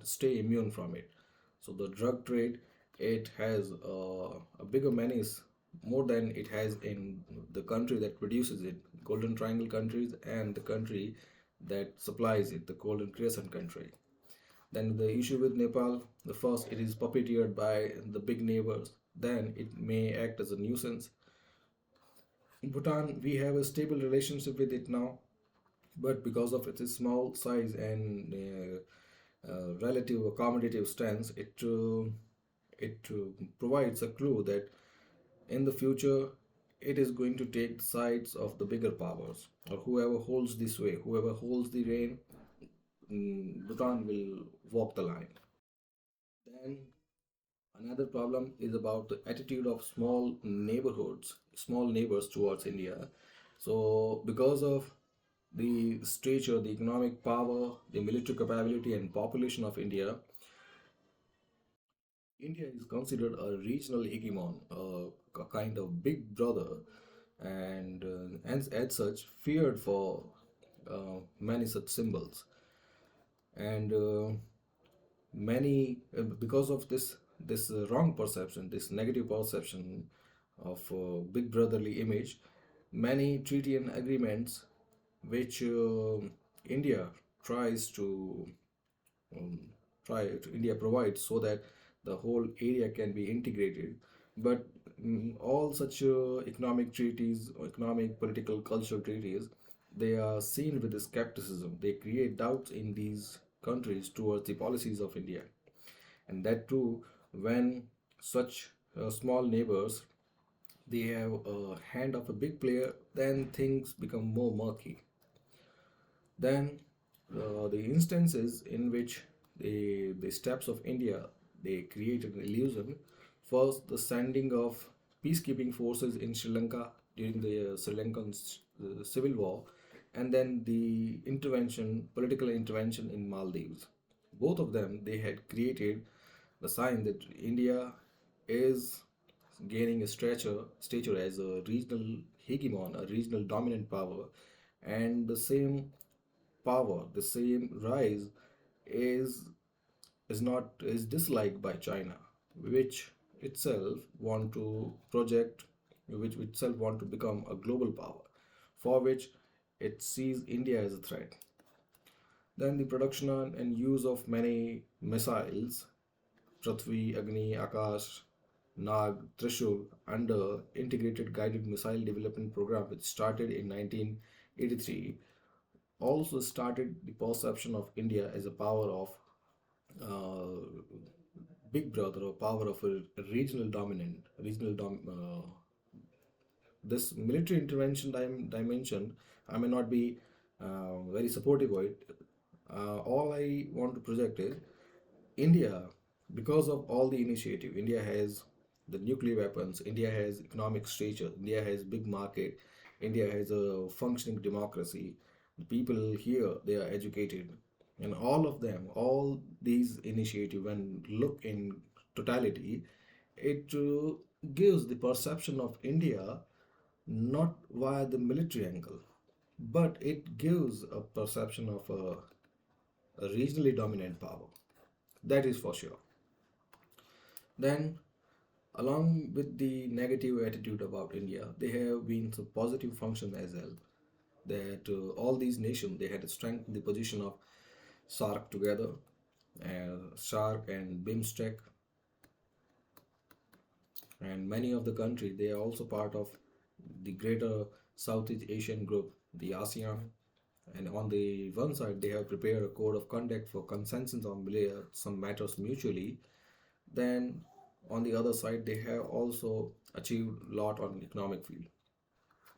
S1: stay immune from it. So the drug trade, it has a bigger menace more than it has in the country that produces it, Golden Triangle countries, and the country that supplies it, the Golden Crescent country. Then the issue with Nepal, the first, it is puppeteered by the big neighbors. Then it may act as a nuisance. Bhutan, we have a stable relationship with it now, but because of its small size and relative accommodative stance, it provides a clue that in the future it is going to take the sides of the bigger powers, or whoever holds this way, whoever holds the reign. Bhutan will walk the line. Then another problem is about the attitude of small neighbors towards India. So, because of the stature, the economic power, the military capability, and population of India, India is considered a regional hegemon, a kind of big brother, and as such, feared for many such symbols. And many because of this wrong perception, this negative perception of big brotherly image, many treaty and agreements which India tries to um, India provides so that the whole area can be integrated. But all such economic treaties, or economic, political, cultural treaties, they are seen with skepticism. They create doubts in these countries towards the policies of India, and that too when such small neighbors, they have a hand of a big player, then things become more murky. Then the instances in which the steps of India, they created an illusion. First, the sending of peacekeeping forces in Sri Lanka during the Sri Lankan civil war, and then the political intervention in Maldives. Both of them, they had created the sign that India is gaining a stature as a regional hegemon, a regional dominant power, and the same power, the same rise is is disliked by China, which itself want to project, which itself want to become a global power. for which it sees India as a threat. Then the production and use of many missiles, Prithvi, Agni, Akash, Nag, Trishul, under Integrated Guided Missile Development Program, which started in 1983, also started the perception of India as a power of big brother or power of a regional dominant, this military intervention dimension, I may not be very supportive of it. All I want to project is India, because of all the initiative, India has the nuclear weapons, India has economic stature, India has big market, India has a functioning democracy. The people here, they are educated, and all of them, all these initiative, when look in totality, it gives the perception of India not via the military angle, but it gives a perception of a regionally dominant power. That is for sure. Then, along with the negative attitude about India, there have been some positive functions as well. That all these nations, they had strengthened the position of SARC together, SARC and BIMSTEC, and many of the countries, they are also part of the greater Southeast Asian group, the ASEAN. And on the one side, they have prepared a code of conduct for consensus on some matters mutually. Then on the other side, they have also achieved a lot on economic field.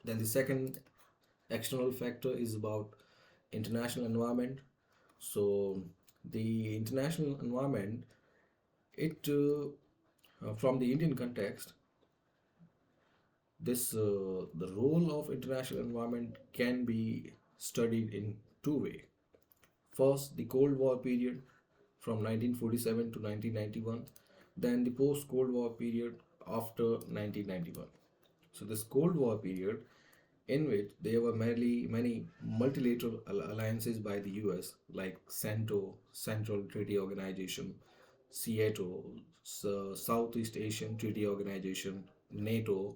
S1: Then the second external factor is about international environment. So the international environment, it from the Indian context, this the role of international environment can be studied in two ways. First, the Cold War period from 1947 to 1991, then the post Cold War period after 1991. So this Cold War period, in which there were many multilateral alliances by the US, like CENTO, Central Treaty Organization, SEATO, Southeast Asian Treaty Organization, NATO,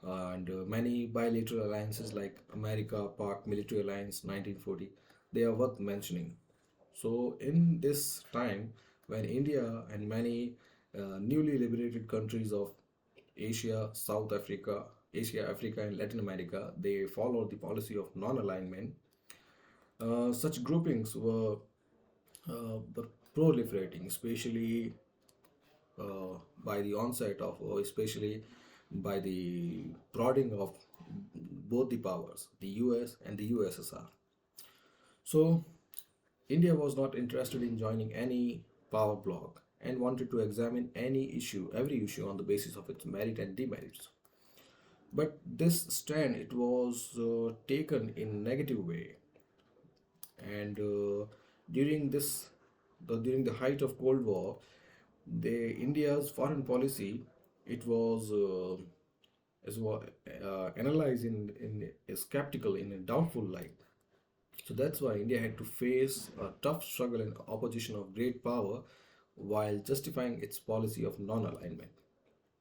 S1: and many bilateral alliances like America Pak Military Alliance 1940. They are worth mentioning. So in this time, when India and many newly liberated countries of Asia, South Africa, Asia, Africa, and Latin America, they followed the policy of non-alignment. Such groupings were proliferating, especially by the onset of, or especially by the prodding of both the powers, the US and the USSR. So India was not interested in joining any power bloc and wanted to examine every issue on the basis of its merit and demerits. But this stand, it was taken in negative way, and during during the height of Cold War, the India's foreign policy, it was analyzed in a skeptical, in a doubtful light. So that's why India had to face a tough struggle and opposition of great power while justifying its policy of non-alignment.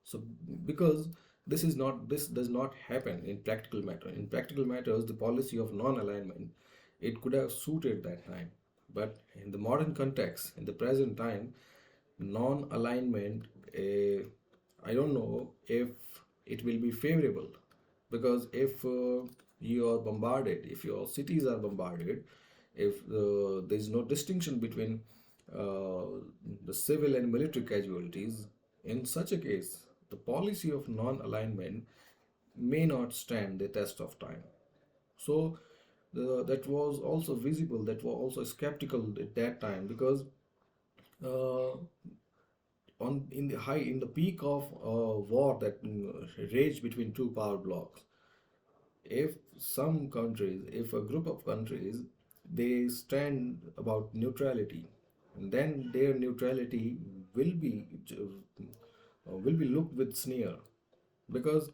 S1: So because this does not happen in practical matter. In practical matters, the policy of non-alignment, it could have suited that time. But in the modern context, in the present time, non-alignment, I don't know if it will be favorable, because if you are bombarded, if your cities are bombarded, if there is no distinction between uh, the civil and military casualties, in such a case, the policy of non-alignment may not stand the test of time. So that was also visible, that was also skeptical at that time, because uh, on in the peak of war that raged between two power blocks, if some countries, if a group of countries, they stand about neutrality, then their neutrality will be looked with sneer, because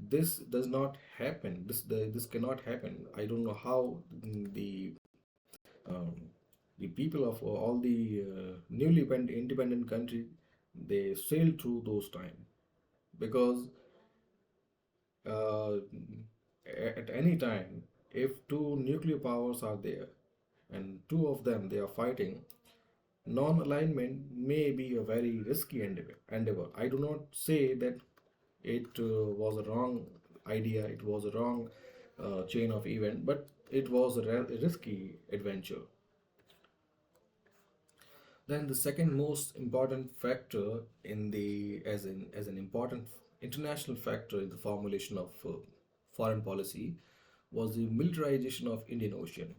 S1: this does not happen. This cannot happen. I don't know how um, the people of all the newly independent country, they sailed through those times, because uh, at any time, if two nuclear powers are there and two of them they are fighting, non-alignment may be a very risky endeavor. I do not say that it was a wrong idea, it was a wrong chain of event, but it was a risky adventure. Then the second most important factor in the as an important international factor in the formulation of foreign policy was the militarization of Indian Ocean.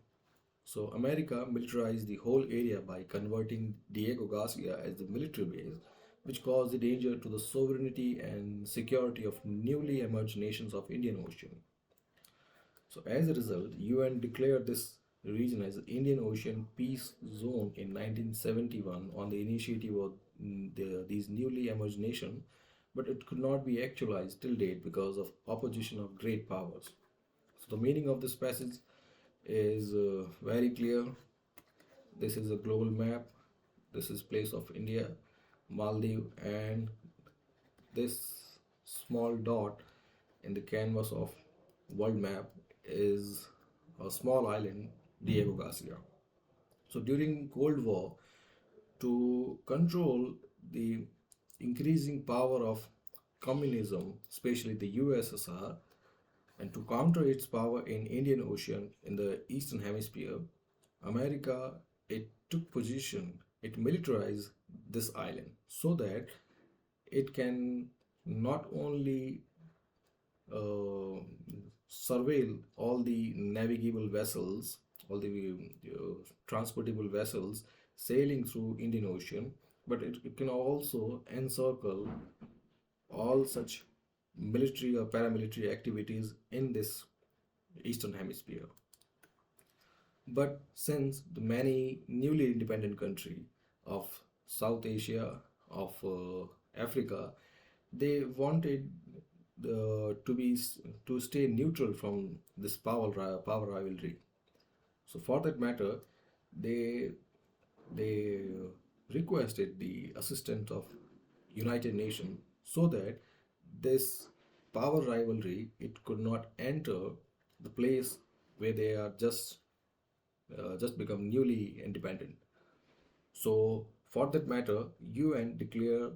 S1: So America militarized the whole area by converting Diego Garcia as the military base, which caused the danger to the sovereignty and security of newly emerged nations of Indian Ocean. So as a result, UN declared this region as the Indian Ocean Peace Zone in 1971 on the initiative of these newly emerged nations, but it could not be actualized till date because of opposition of great powers. So the meaning of this passage is very clear. This is a global map. This is place of India, Maldives, and this small dot in the canvas of world map is a small island, Diego Garcia. So during Cold War, to control the increasing power of communism, especially the USSR, and to counter its power in Indian Ocean in the Eastern Hemisphere, America it took position, it militarized this island so that it can not only uh, surveil all the navigable vessels, all the transportable vessels sailing through Indian Ocean, but it can also encircle all such military or paramilitary activities in this Eastern Hemisphere. But since the many newly independent country of South Asia, of Africa, they wanted to stay neutral from this power rivalry. So for that matter, they they requested the assistance of United Nations so that this power rivalry it could not enter the place where they are just become newly independent. So for that matter, UN declare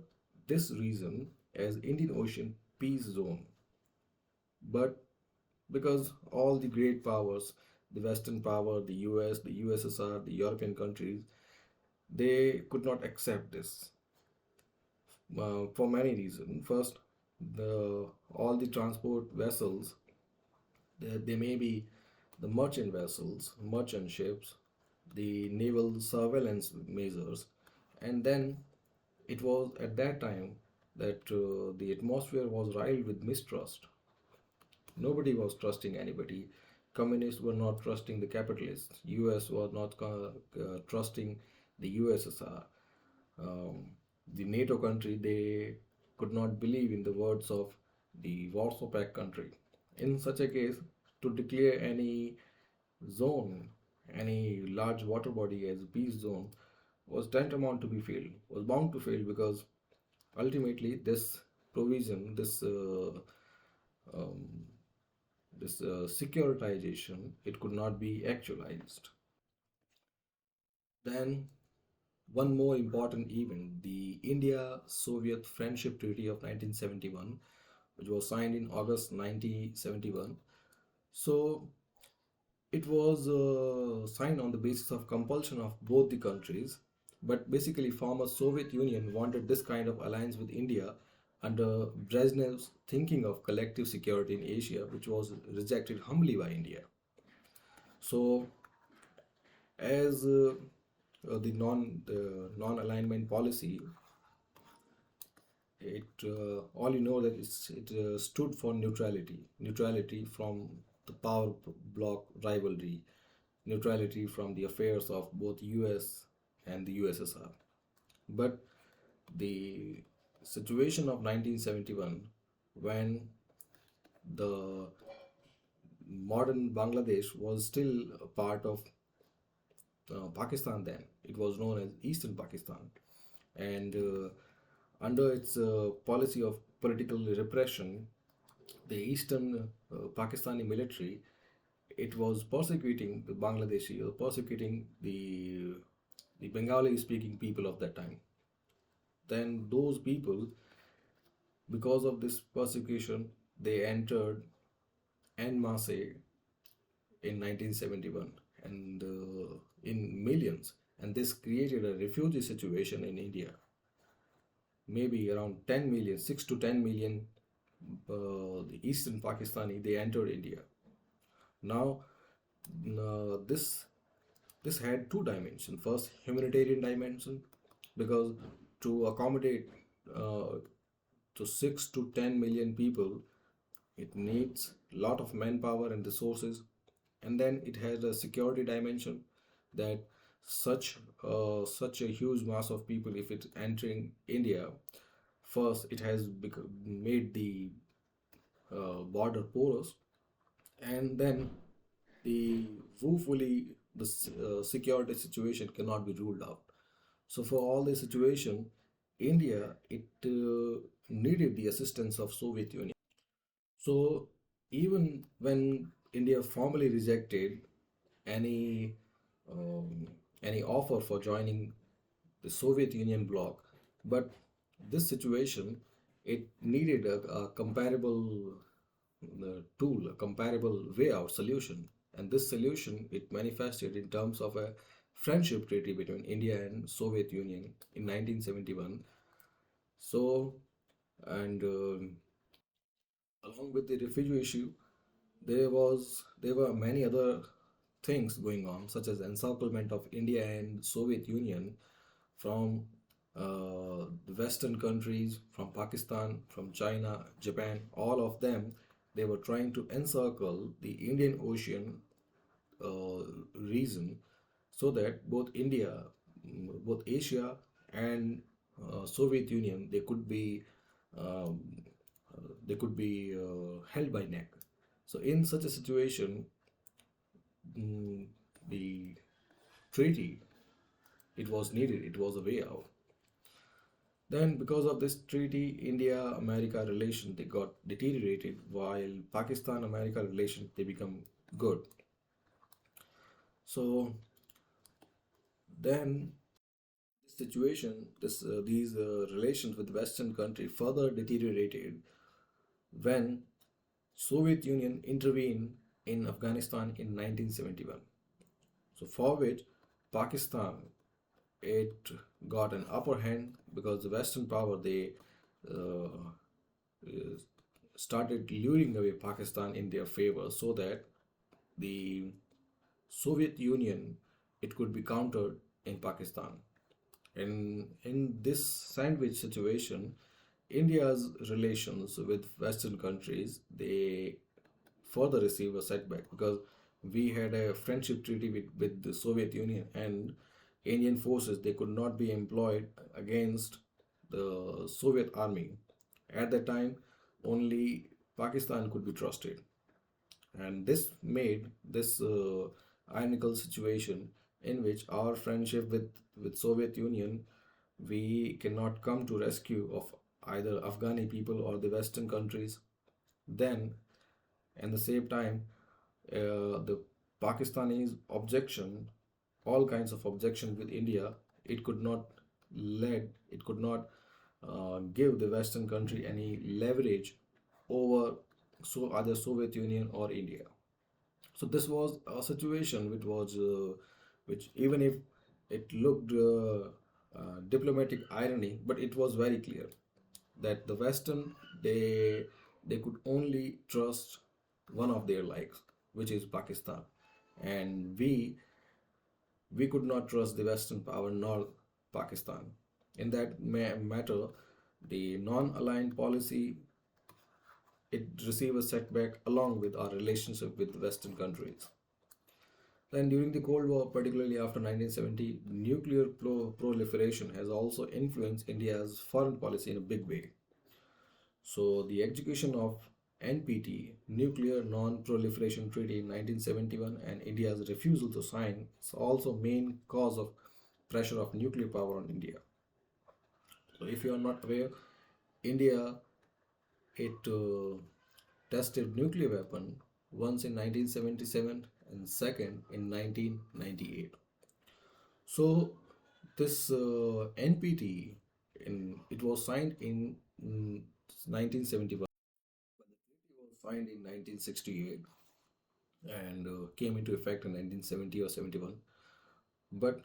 S1: this region as Indian Ocean Peace Zone. But because all the great powers, the Western power, the US, the USSR, the European countries, they could not accept this for many reasons. First, the all the transport vessels, they may be the merchant vessels, merchant ships, the naval surveillance measures, and then it was at that time that the atmosphere was rife with mistrust. Nobody was trusting anybody. Communists were not trusting the capitalists. US was not trusting the USSR. Um, the NATO country, they could not believe in the words of the Warsaw Pact country. In such a case, to declare any zone, any large water body as a peace zone was tantamount to be failed, was bound to fail because ultimately this provision, um, this securitization, it could not be actualized. Then one more important event, the India-Soviet Friendship Treaty of 1971, which was signed in August 1971. So it was signed on the basis of compulsion of both the countries, but basically former Soviet Union wanted this kind of alliance with India under Brezhnev's thinking of collective security in Asia, which was rejected humbly by India. So as the non-alignment policy, it all you know that it stood for neutrality from the power block rivalry, neutrality from the affairs of both US and the USSR. But the situation of 1971, when the modern Bangladesh was still a part of Pakistan, then it was known as Eastern Pakistan, and under its policy of political repression, the eastern Pakistani military, it was persecuting the Bangladeshi, or persecuting the Bengali speaking people of that time. Then those people, because of this persecution, they entered en masse in 1971 and in millions, and this created a refugee situation in India. Maybe around 10 million, 6 to 10 million, the eastern Pakistani, they entered India. Now, this had two dimensions. First, humanitarian dimension, because to accommodate uh, to 6 to 10 million people, it needs a lot of manpower and resources. And then it has a security dimension, that such a huge mass of people, if it's entering India, first it has made the border porous, and then the woefully the security situation cannot be ruled out. So for all this situation, India, it needed the assistance of Soviet Union. So even when India formally rejected any um, any offer for joining the Soviet Union bloc, but this situation, it needed a comparable tool, a comparable way out solution, and this solution, it manifested in terms of a friendship treaty between India and Soviet Union in 1971. So, and along with the refugee issue, there were many other things going on, such as encirclement of India and Soviet Union from the Western countries, from Pakistan, from China, Japan. All of them, they were trying to encircle the Indian Ocean uh, region, so that both India, both Asia and Soviet Union, um, they could be held by neck. So in such a situation, mm, the treaty, it was needed. It was a way out. Then, because of this treaty, India-America relation, they got deteriorated, while Pakistan-America relation, they become good. So then, this situation, these relations with Western country further deteriorated when Soviet Union intervened in Afghanistan in 1971. So for which Pakistan, it got an upper hand, because the Western power, they uh, uh, started luring away Pakistan in their favor, so that the Soviet Union, it could be countered in Pakistan. And in this sandwich situation, India's relations with Western countries, they further receive a setback, because we had a friendship treaty with the Soviet Union, and Indian forces, they could not be employed against the Soviet army. At that time, only Pakistan could be trusted, and this made this ironical situation, in which our friendship with Soviet Union, we cannot come to rescue of either Afghani people or the Western countries. Then, at the same time, the Pakistanis objection, all kinds of objection with India, it could not it could not give the Western country any leverage over either Soviet Union or India. So this was a situation which, even if it looked diplomatic irony, but it was very clear that the Western, they could only trust one of their likes, which is Pakistan, and we could not trust the Western power nor Pakistan. In that matter, the non-aligned policy, it received a setback along with our relationship with Western countries. Then during the Cold War, particularly after 1970, nuclear proliferation has also influenced India's foreign policy in a big way. So the execution of NPT, Nuclear Non-Proliferation Treaty in 1971, and India's refusal to sign is also main cause of pressure of nuclear power on India. So if you are not aware, India, it tested nuclear weapon once in 1977 and second in 1998. So this NPT it was signed in 1971, but the treaty was signed in 1968 and came into effect in 1970 or 71. But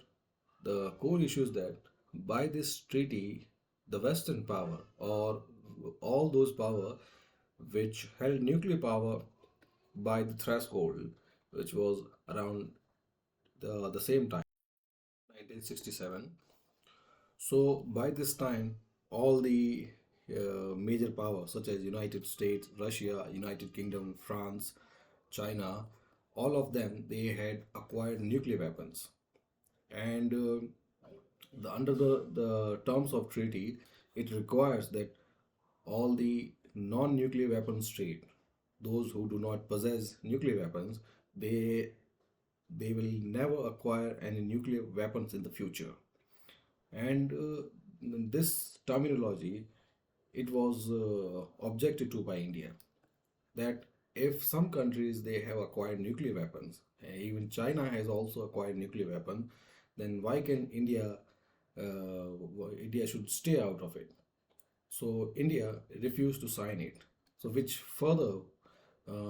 S1: the core issue is that by this treaty, the Western power or all those power which held nuclear power by the threshold, which was around the same time, 1967. So by this time, all the major powers such as United States, Russia, United Kingdom, France, China, all of them they had acquired nuclear weapons, and under the terms of treaty, it requires that all the non-nuclear weapon state, those who do not possess nuclear weapons, they they will never acquire any nuclear weapons in the future. And this terminology, it was objected to by India, that if some countries they have acquired nuclear weapons, even China has also acquired nuclear weapon, then why can India should stay out of it? So India refused to sign it. So which further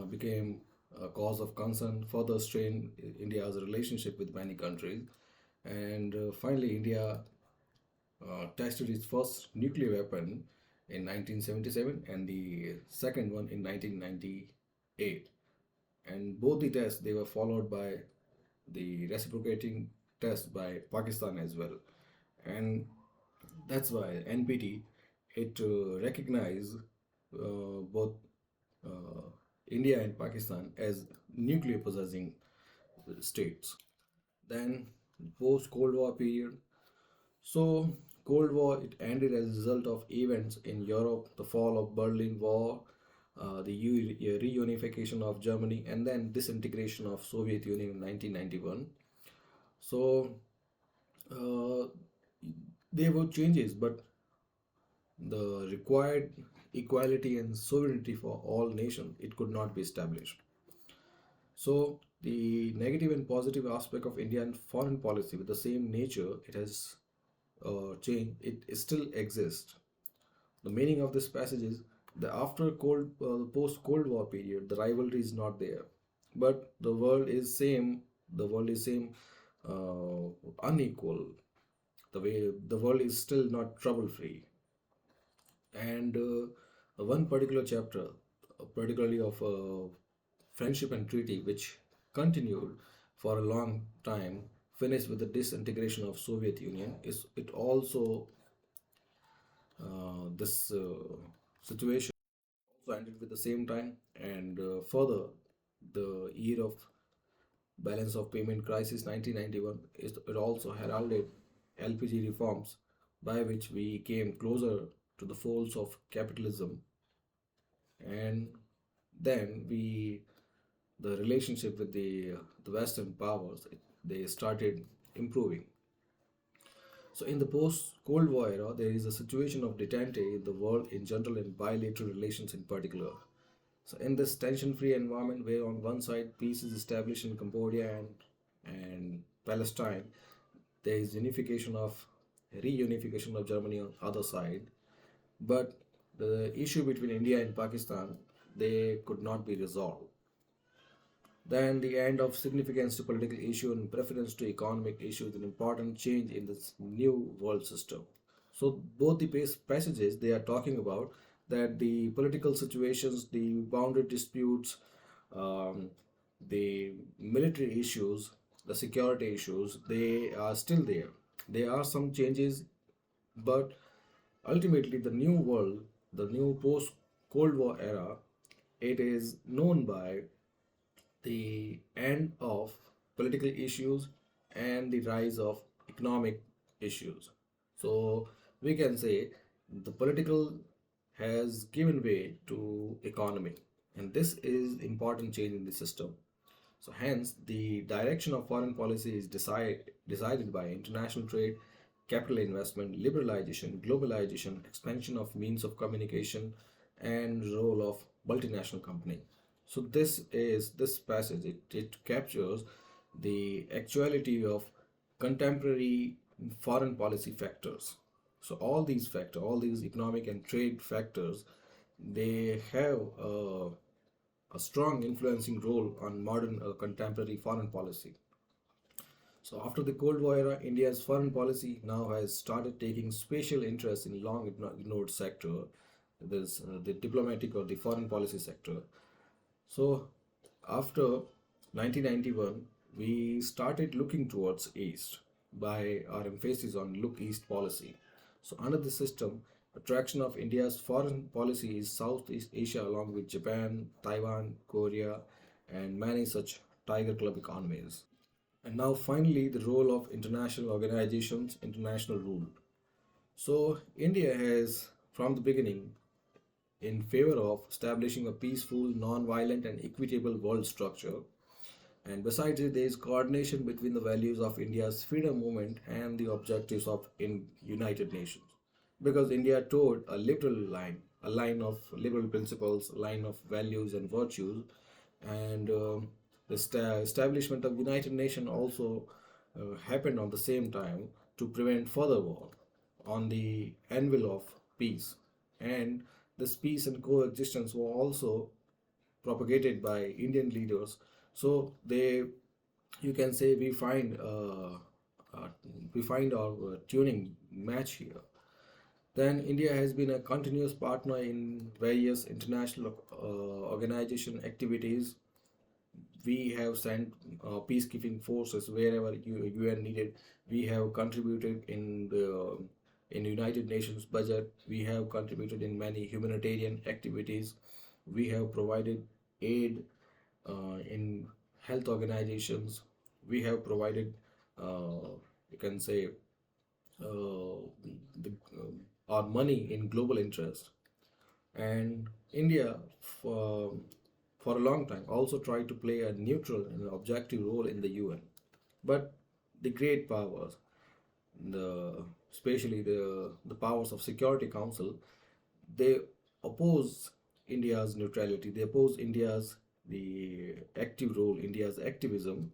S1: became a cause of concern, further strained India's relationship with many countries, and finally India tested its first nuclear weapon in 1977 and the second one in 1998. And both the tests they were followed by the reciprocating test by Pakistan as well. And that's why NPT it recognized both uh, India and Pakistan as nuclear possessing states. Then post Cold War period. So Cold War it ended as a result of events in Europe, the fall of Berlin Wall, the reunification of Germany, and then disintegration of Soviet Union in 1991. So uh, there were changes, but the required equality and sovereignty for all nations it could not be established. So the negative and positive aspect of Indian foreign policy with the same nature it has changed, it still exists. The meaning of this passage is that after post Cold War period, the rivalry is not there, but the world is same, unequal. The way the world is still not trouble free, and one particular chapter, particularly of friendship and treaty, which continued for a long time, finished with the disintegration of Soviet Union. Is it also this situation also ended with the same time, and further the year of balance of payment crisis 1991 is it also heralded LPG reforms by which we came closer to the folds of capitalism, and then we the relationship with the Western powers they started improving. So in the post-Cold War era, there is a situation of detente in the world in general and bilateral relations in particular. So in this tension-free environment, where on one side peace is established in Cambodia and Palestine, there is reunification of Germany on other side, but the issue between India and Pakistan they could not be resolved. Then the end of significance to political issue and preference to economic issue is an important change in this new world system. So both the passages they are talking about that the political situations, the boundary disputes, um, the military issues, the security issues, they are still there. There are some changes, but ultimately the new world, the new post Cold War era, it is known by the end of political issues and the rise of economic issues. So we can say the political has given way to economy, and this is important change in the system. So hence the direction of foreign policy is decided by international trade, capital investment, liberalization, globalization, expansion of means of communication, and role of multinational company. So this passage, it captures the actuality of contemporary foreign policy factors. So all these factors, all these economic and trade factors, they have a strong influencing role on modern contemporary foreign policy. So after the Cold War era, India's foreign policy now has started taking special interest in long ignored sector, this the diplomatic or the foreign policy sector. So after 1991, we started looking towards East by our emphasis on Look East policy. So under the system, attraction of India's foreign policy is Southeast Asia along with Japan, Taiwan, Korea, and many such Tiger Club economies. And now finally the role of international organizations, international rule. So India has from the beginning in favor of establishing a peaceful, non-violent and equitable world structure. And besides it, there is coordination between the values of India's freedom movement and the objectives of in United Nations. Because India towed a liberal line, a line of liberal principles, a line of values and virtues, and the establishment of United Nations also happened on the same time to prevent further war on the anvil of peace. And this peace and coexistence were also propagated by Indian leaders. So they, you can say, uh, we find our tuning match here. Then India has been a continuous partner in various international organization activities. We have sent peacekeeping forces wherever UN needed. We have contributed in United Nations budget. We have contributed in many humanitarian activities. We have provided aid in health organizations. We have provided, you can say, the, our money in global interest. And India, for a long time, also tried to play a neutral and objective role in the UN. But the great powers, the especially the powers of Security Council, they oppose India's neutrality. They oppose India's the active role, India's activism,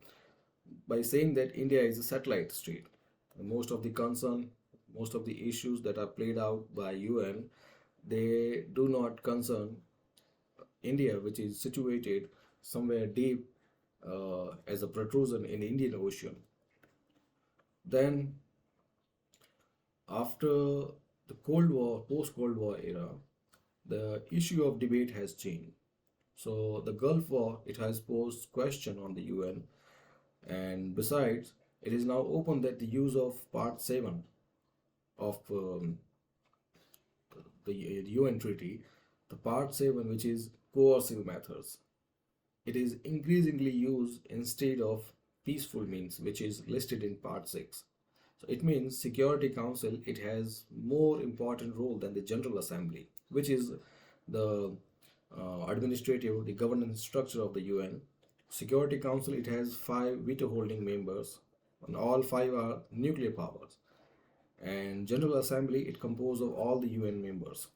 S1: by saying that India is a satellite state. Most of the concern, most of the issues that are played out by UN, they do not concern India, which is situated somewhere deep as a protrusion in Indian Ocean. Then, after the Cold War, post-Cold War era, the issue of debate has changed. So the Gulf War, it has posed question on the UN, and besides, it is now open that the use of Part 7 of the UN treaty, the Part 7, which is coercive methods, it is increasingly used instead of peaceful means, which is listed in Part 6. So it means Security Council, it has more important role than the General Assembly, which is the administrative, the governance structure of the UN. Security Council, it has 5 veto holding members, and all 5 are nuclear powers. And General Assembly, it composed of all the UN members.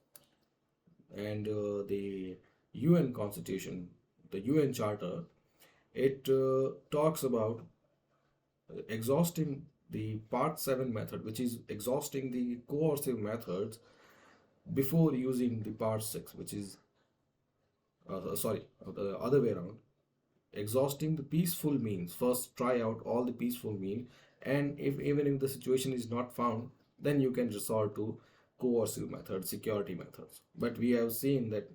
S1: And the UN Constitution, the UN Charter, it talks about exhausting the Part 7 method, which is exhausting the coercive methods before using the Part 6, which is, the other way around. Exhausting the peaceful means. First, try out all the peaceful means, and if even if the situation is not found, then you can resort to coercive methods, security methods. But we have seen that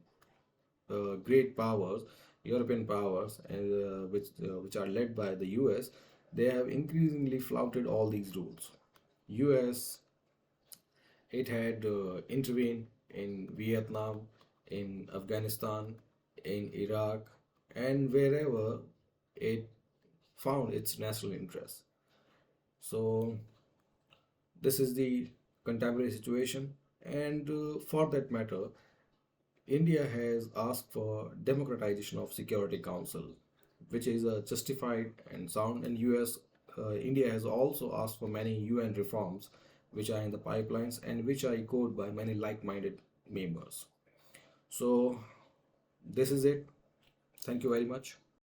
S1: great powers, European powers, and which are led by the US, they have increasingly flouted all these rules. US, it had intervened in Vietnam, in Afghanistan, in Iraq, and wherever it found its national interest. So this is the contemporary situation, and for that matter, India has asked for democratization of Security Council, which is justified and sound. And India has also asked for many UN reforms, which are in the pipelines and which are echoed by many like-minded members. So this is it. Thank you very much.